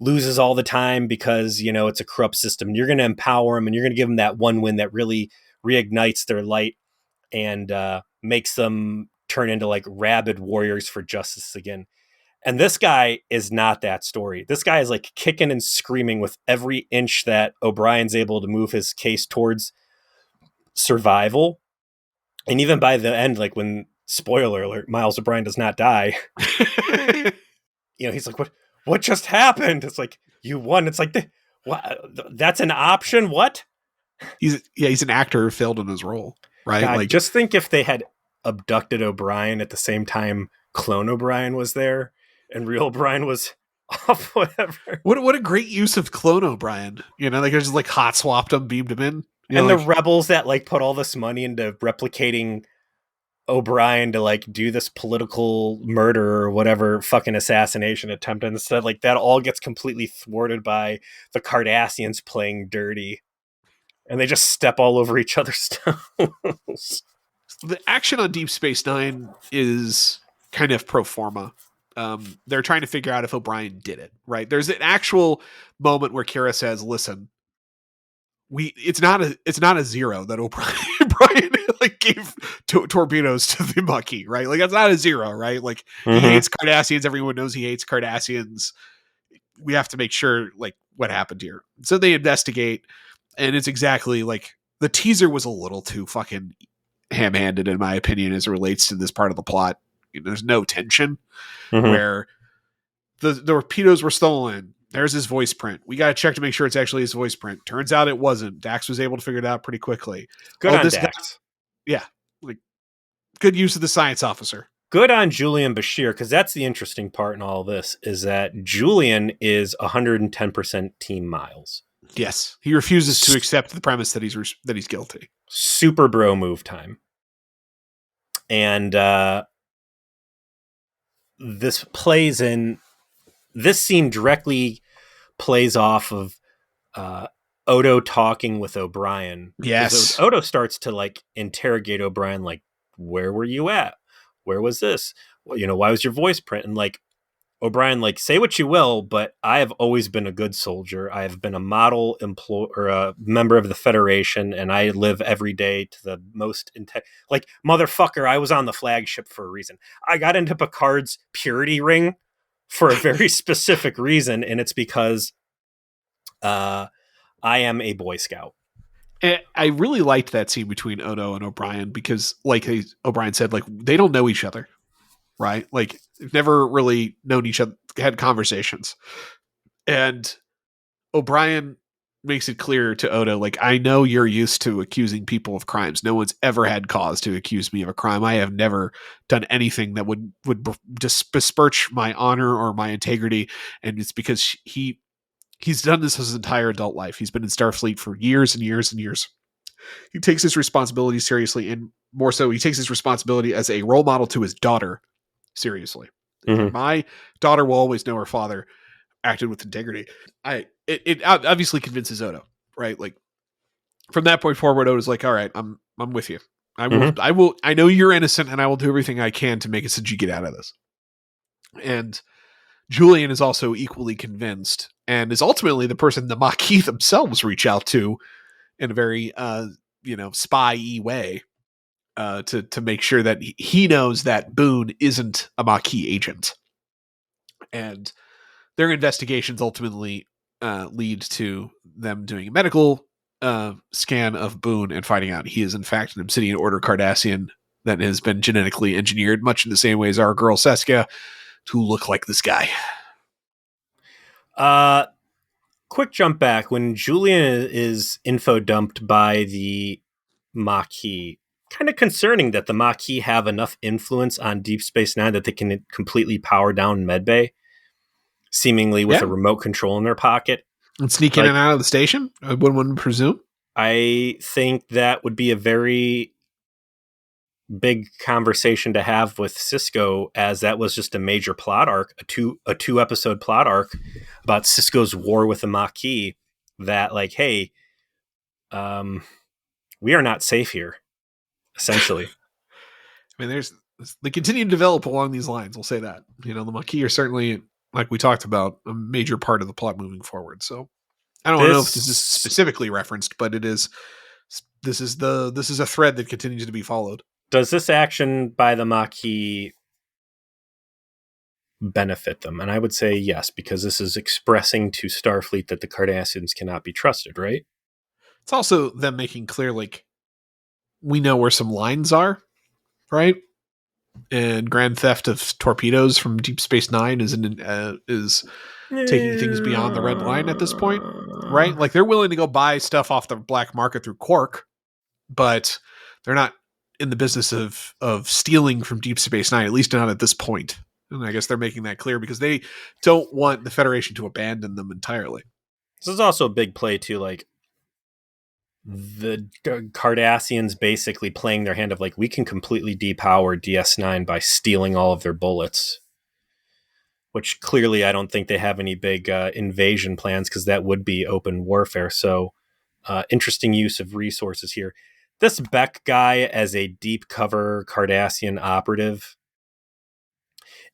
loses all the time because, it's a corrupt system. You're going to empower him and you're going to give him that one win that really reignites their light and makes them turn into like rabid warriors for justice again. And this guy is not that story. This guy is like kicking and screaming with every inch that O'Brien's able to move his case towards survival. And even by the end, like when, spoiler alert, Miles O'Brien does not die. He's like, what just happened? It's like, you won. It's like, what? That's an option. What? He's an actor who failed in his role, right? God, like, just think if they had abducted O'Brien at the same time clone O'Brien was there and real O'Brien was off, whatever. What a great use of clone O'Brien. They just like hot swapped him, beamed him in. And the rebels that like put all this money into replicating O'Brien to like do this political murder or whatever fucking assassination attempt, and instead like that all gets completely thwarted by the Cardassians playing dirty, and they just step all over each other's toes. The action on Deep Space Nine is kind of pro forma. They're trying to figure out if O'Brien did it, right? There's an actual moment where Kira says, listen, it's not a zero that O'Brien like gave torpedoes to the Bucky, right? Like, that's not a zero, right? Like, he hates Cardassians. Everyone knows he hates Cardassians. We have to make sure, like, what happened here. So they investigate, and it's exactly like the teaser was a little too fucking ham-handed, in my opinion, as it relates to this part of the plot. There's no tension where the torpedoes were stolen. There's his voice print. We got to check to make sure it's actually his voice print. Turns out it wasn't. Dax was able to figure it out pretty quickly. Good on Dax. Like, good use of the science officer. Good on Julian Bashir, because that's the interesting part in all of this, is that Julian is 110% Team Miles. Yes, he refuses to accept the premise that he's guilty. Super bro move time. And this scene directly plays off of Odo talking with O'Brien, because Yes. Odo starts to like interrogate O'Brien, like, where were you at? Where was this? Well, why was your voice print? And like, O'Brien, like, say what you will, but I have always been a good soldier. I have been a model or a member of the Federation, and I live every day to the most like, motherfucker, I was on the flagship for a reason. I got into Picard's purity ring for a very specific reason, and it's because I am a Boy Scout. And I really liked that scene between Odo and O'Brien because, like O'Brien said, like they don't know each other, right? Like they've never really known each other, had conversations, and O'Brien makes it clear to Odo, like, I know you're used to accusing people of crimes. No one's ever had cause to accuse me of a crime. I have never done anything that would just besmirch my honor or my integrity, and it's because he's done this his entire adult life. He's been in Starfleet for years and years and years. He takes his responsibility seriously, and more so, he takes his responsibility as a role model to his daughter seriously. Mm-hmm. My daughter will always know her father acted with integrity. It obviously convinces Odo, right? Like from that point forward, Odo's like, all right, I'm with you. I know you're innocent, and I will do everything I can to make it so you get out of this. And Julian is also equally convinced, and is ultimately the person the Maquis themselves reach out to in a very spy-y way, to make sure that he knows that Boone isn't a Maquis agent. And their investigations ultimately lead to them doing a medical scan of Boone and finding out he is in fact an Obsidian Order Cardassian that has been genetically engineered, much in the same way as our girl Seska, to look like this guy. Quick jump back. When Julian is info dumped by the Maquis, kind of concerning that the Maquis have enough influence on Deep Space Nine that they can completely power down Medbay, seemingly with a remote control in their pocket. And sneak in and out of the station, one would presume. I think that would be a very big conversation to have with Sisko, as that was just a major plot arc, a two episode plot arc about Sisko's war with the Maquis, that like, hey, we are not safe here, essentially. I mean, they continue to develop along these lines. We'll say that. The Maquis are certainly, like we talked about, a major part of the plot moving forward. So I don't know if this is specifically referenced, but it is. This is a thread that continues to be followed. Does this action by the Maquis benefit them? And I would say yes, because this is expressing to Starfleet that the Cardassians cannot be trusted, right? It's also them making clear, like, we know where some lines are, right? And grand theft of torpedoes from Deep Space Nine is taking things beyond the red line at this point, right? Like, they're willing to go buy stuff off the black market through Quark, but they're not in the business of stealing from Deep Space Nine, at least not at this point. And I guess they're making that clear because they don't want the Federation to abandon them entirely. This is also a big play too, like the Cardassians basically playing their hand of like, we can completely depower DS9 by stealing all of their bullets, which clearly I don't think they have any big invasion plans, because that would be open warfare. So interesting use of resources here. This Beck guy as a deep cover Cardassian operative,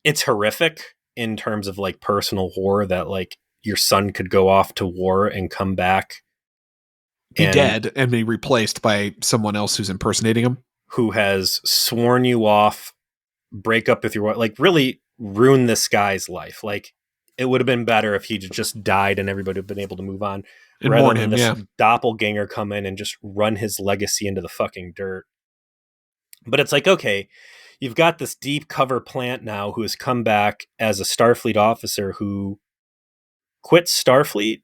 it's horrific in terms of like personal horror, that like your son could go off to war and come back be dead and be replaced by someone else who's impersonating him, who has sworn you off, break up with your wife, like really ruin this guy's life. Like, it would have been better if he just died and everybody would have been able to move on, and rather mourn than him. this doppelganger come in and just run his legacy into the fucking dirt. But it's like, okay, you've got this deep cover plant now who has come back as a Starfleet officer who quits Starfleet,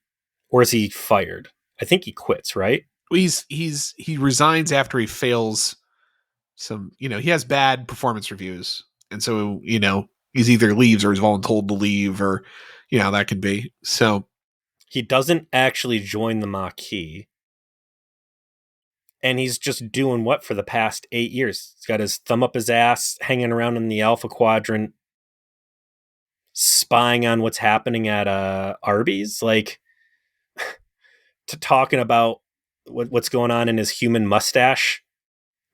or is he fired? I think he quits, right? He resigns after he fails some, he has bad performance reviews. And so, he's either leaves or is voluntold to leave, or, that could be. So he doesn't actually join the Maquis. And he's just doing what for the past 8 years? He's got his thumb up his ass, hanging around in the Alpha Quadrant, spying on what's happening at Arby's. Like, talking about what's going on in his human mustache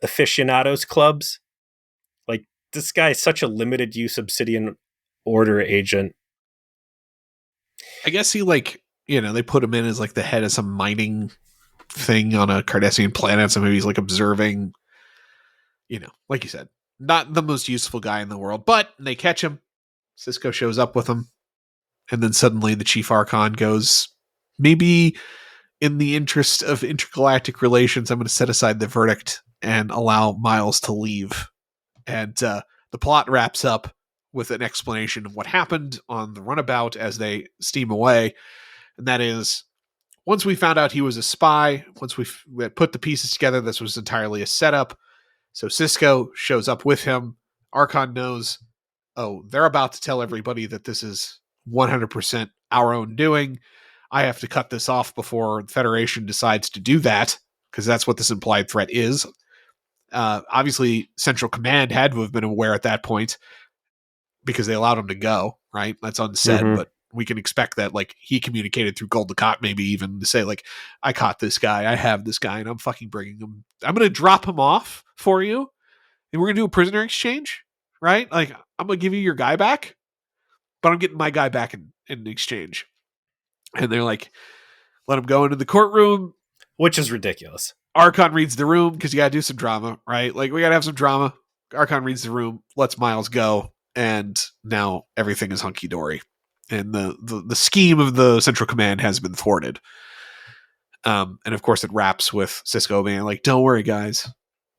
aficionados clubs. Like, this guy is such a limited use Obsidian Order agent. I guess he they put him in as like the head of some mining thing on a Cardassian planet, so maybe he's like observing, like you said, not the most useful guy in the world, but they catch him. Sisko shows up with him, and then suddenly the Chief Archon goes, maybe in the interest of intergalactic relations, I'm going to set aside the verdict and allow Miles to leave. And the plot wraps up with an explanation of what happened on the runabout as they steam away. And that is, once we found out he was a spy, once we had put the pieces together, this was entirely a setup. So Sisko shows up with him. Archon knows, oh, they're about to tell everybody that this is 100% our own doing. I have to cut this off before the Federation decides to do that, because that's what this implied threat is. Obviously, Central Command had to have been aware at that point because they allowed him to go, right? That's unsaid, but we can expect that, like, he communicated through Gul Evek, maybe even to say, like, I caught this guy, I have this guy, and I'm fucking bringing him. I'm going to drop him off for you, and we're going to do a prisoner exchange, right? Like, I'm going to give you your guy back, but I'm getting my guy back in exchange. And they're like, let him go into the courtroom. Which is ridiculous. Archon reads the room because you got to do some drama, right? Like, we got to have some drama. Archon reads the room, lets Miles go, and now everything is hunky-dory. And the scheme of the Central Command has been thwarted. And of course it wraps with Sisko being like, don't worry, guys.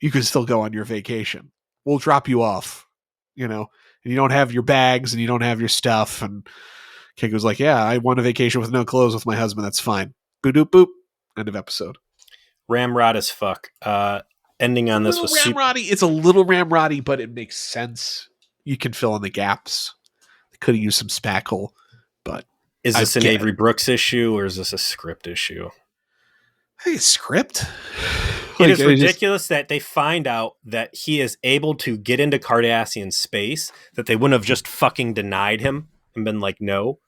You can still go on your vacation. We'll drop you off, and you don't have your bags and you don't have your stuff. And Keiko's like, yeah, I want a vacation with no clothes with my husband. That's fine. Boop, boop, boop. End of episode. Ramrod as fuck. Ending on this was ramroddy. It's a little ramroddy, but it makes sense. You can fill in the gaps. They could have used some spackle, but is this an Avery Brooks issue or is this a script issue? I think it's script. It is ridiculous that they find out that he is able to get into Cardassian space, that they wouldn't have just fucking denied him and been like, no.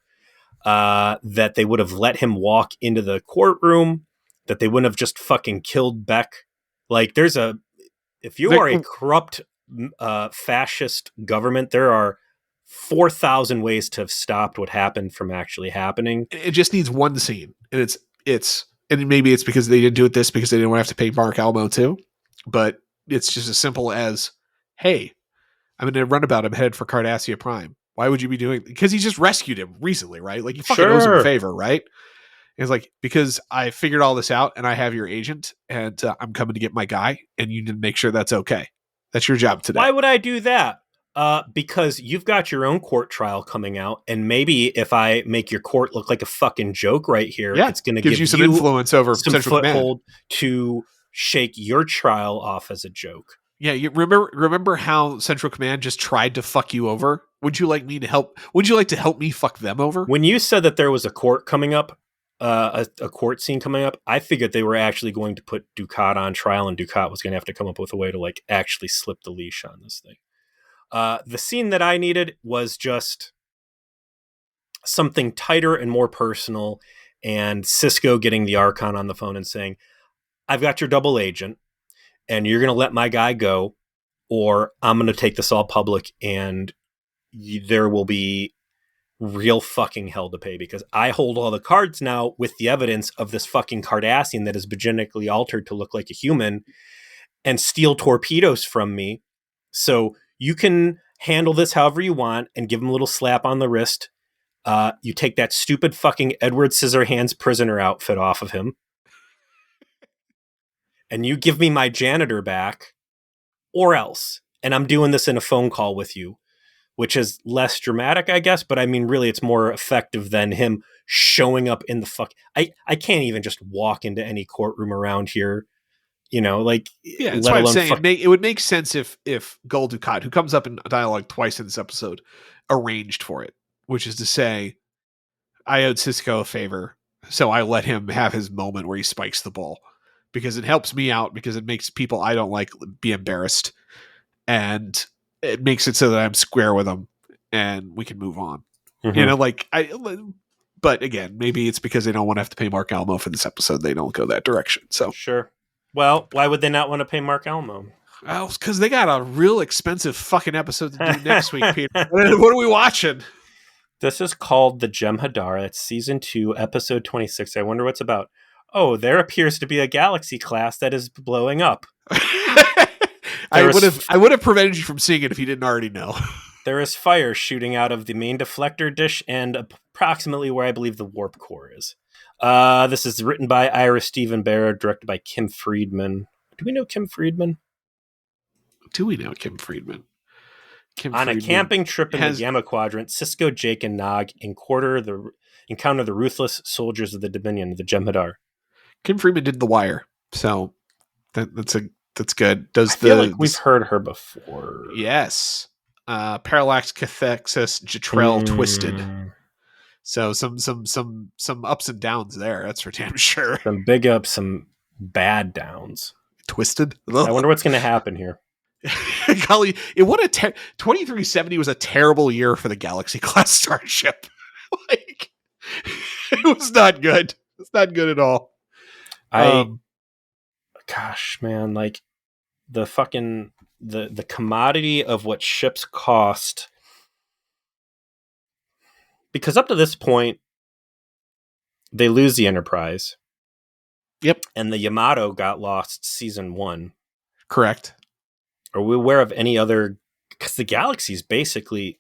That they would have let him walk into the courtroom, that they wouldn't have just fucking killed Beck. Like, if you are a corrupt fascist government, there are 4,000 ways to have stopped what happened from actually happening. It just needs one scene, and and maybe it's because they didn't do it because they didn't want to have to pay Mark Almo too, but it's just as simple as, hey, I'm in a runabout, I'm headed for Cardassia Prime. Why would you be doing? Because he just rescued him recently, right? Like, he fucking owes him a favor, right? And it's like, because I figured all this out and I have your agent and I'm coming to get my guy, and you need to make sure that's okay. That's your job today. Why would I do that? Because you've got your own court trial coming out, and maybe if I make your court look like a fucking joke right here, it's going to give you some influence over some Central foothold Command to shake your trial off as a joke. Yeah, you remember how Central Command just tried to fuck you over? Would you like me to help? Would you like to help me fuck them over? When you said that there was a court coming up, a court scene coming up, I figured they were actually going to put Dukat on trial, and Dukat was going to have to come up with a way to, like, actually slip the leash on this thing. The scene that I needed was just something tighter and more personal, and Sisko getting the Archon on the phone and saying, I've got your double agent, and you're going to let my guy go, or I'm going to take this all public, and there will be real fucking hell to pay, because I hold all the cards now with the evidence of this fucking Cardassian that is genetically altered to look like a human and steal torpedoes from me. So you can handle this however you want and give him a little slap on the wrist. You take that stupid fucking Edward Scissorhands prisoner outfit off of him, and you give me my janitor back, or else. And I'm doing this in a phone call with you, which is less dramatic, I guess. But I mean, really, it's more effective than him showing up in the fuck. I can't even just walk into any courtroom around here. Like, yeah, that's why I'm saying it would make sense if Gul Dukat, who comes up in dialogue twice in this episode, arranged for it, which is to say, I owed Sisko a favor, so I let him have his moment where he spikes the ball, because it helps me out, because it makes people I don't like be embarrassed, and it makes it so that I'm square with them and we can move on. Mm-hmm. But again, maybe it's because they don't want to have to pay Mark Alamo for this episode. They don't go that direction. So Sure. Well, why would they not want to pay Mark Alamo? well, because they got a real expensive fucking episode to do next week, Peter. What are we watching? This is called The Jem'Hadar. It's season 2, episode 26. I wonder what's about. Oh, there appears to be a galaxy class that is blowing up. I would have prevented you from seeing it if you didn't already know. There is fire shooting out of the main deflector dish and approximately where I believe the warp core is. This is written by Ira Steven Bear, directed by Kim Friedman. Do we know Kim Friedman? Do we know Kim Friedman? On a camping trip in the Gamma Quadrant, Sisko, Jake, and Nog encounter the ruthless soldiers of the Dominion, the Jem'Hadar. Kim Friedman did The Wire, so that's good. I feel like we've heard her before. Yes, Parallax, Cathexis, Jetrel, Twisted. So some ups and downs there. That's for damn sure. Some big ups, some bad downs. Twisted. I wonder what's going to happen here. Golly, 2370 was a terrible year for the Galaxy class starship. Like, it was not good. It's not good at all. Gosh, man, like the fucking the commodity of what ships cost. Because up to this point, they lose the Enterprise. Yep. And the Yamato got lost season 1. Correct. Are we aware of any other? Because the Galaxy's basically...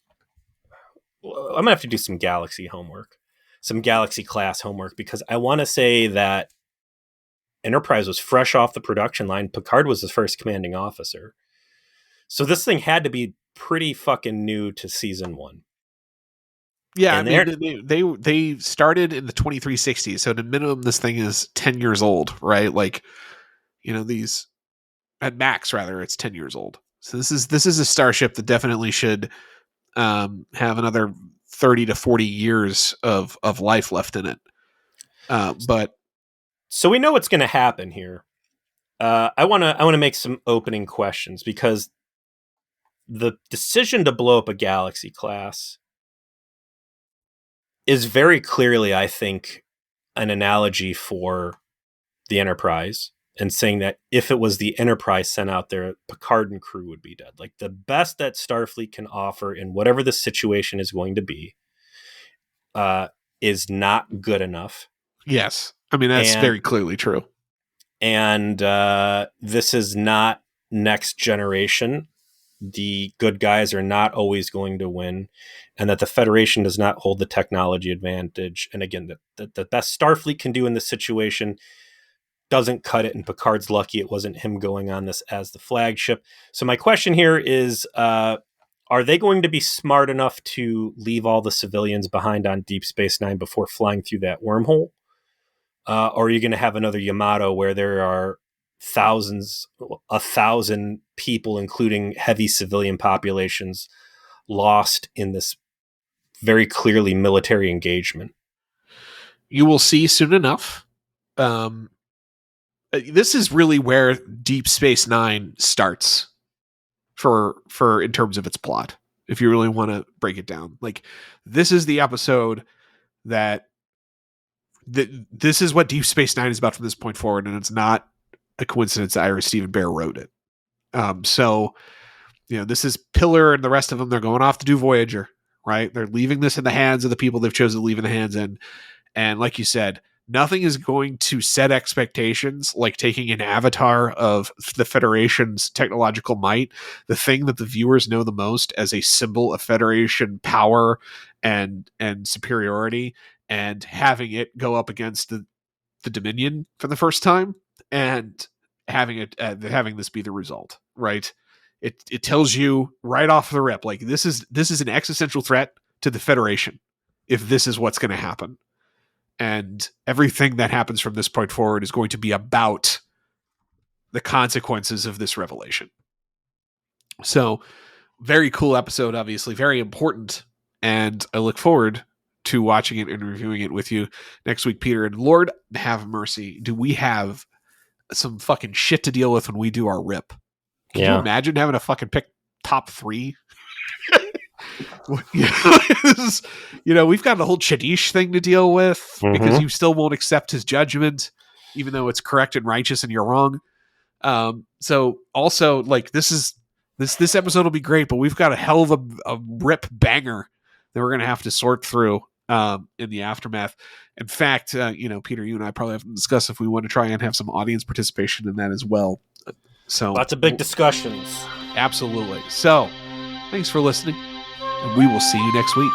I'm going to have to do some Galaxy homework. Some Galaxy class homework. Because I want to say that Enterprise was fresh off the production line. Picard was the first commanding officer. So this thing had to be pretty fucking new to season 1. Yeah, and I mean, they started in the 2360s, so the minimum this thing is 10 years old, right? Like, these at max, rather, it's 10 years old. So this is a starship that definitely should have another 30 to 40 years of life left in it. But so we know what's going to happen here. I want to make some opening questions because the decision to blow up a Galaxy class is very clearly, I think, an analogy for the Enterprise and saying that if it was the Enterprise sent out there, Picard and crew would be dead. Like the best that Starfleet can offer in whatever the situation is going to be is not good enough. Yes. I mean, that's very clearly true. And this is not next generation. The good guys are not always going to win, and that the Federation does not hold the technology advantage. And again, the best Starfleet can do in this situation doesn't cut it, and Picard's lucky it wasn't him going on this as the flagship. So my question here is, are they going to be smart enough to leave all the civilians behind on Deep Space Nine before flying through that wormhole? Or are you going to have another Yamato where there are 1,000 people, including heavy civilian populations, lost in this very clearly military engagement? You will see soon enough. This is really where Deep Space Nine starts for in terms of its plot. If you really want to break it down, like this is the episode that this is what Deep Space Nine is about from this point forward, and it's not a coincidence that Ira Steven Bear wrote it. So, this is Pillar and the rest of them. They're going off to do Voyager, right? They're leaving this in the hands of the people they've chosen to leave in the hands in. And like you said, nothing is going to set expectations like taking an avatar of the Federation's technological might, the thing that the viewers know the most as a symbol of Federation power and superiority, and having it go up against the Dominion for the first time, and having this be the result, right? It tells you right off the rip, like this is an existential threat to the Federation if this is what's going to happen. And everything that happens from this point forward is going to be about the consequences of this revelation. So, very cool episode, obviously, very important. And I look forward to watching it and reviewing it with you next week, Peter. And Lord have mercy, do we have some fucking shit to deal with when we do our rip? Can you imagine having to fucking pick top 3? We've got the whole Chadish thing to deal with because Mhm. you still won't accept his judgment, even though it's correct and righteous and you're wrong. So also like this episode will be great, but we've got a hell of a rip banger that we're gonna have to sort through in the aftermath. In fact, Peter, you and I probably have to discuss if we want to try and have some audience participation in that as well. So Lots of big discussions. absolutely. So thanks for listening, and we will see you next week.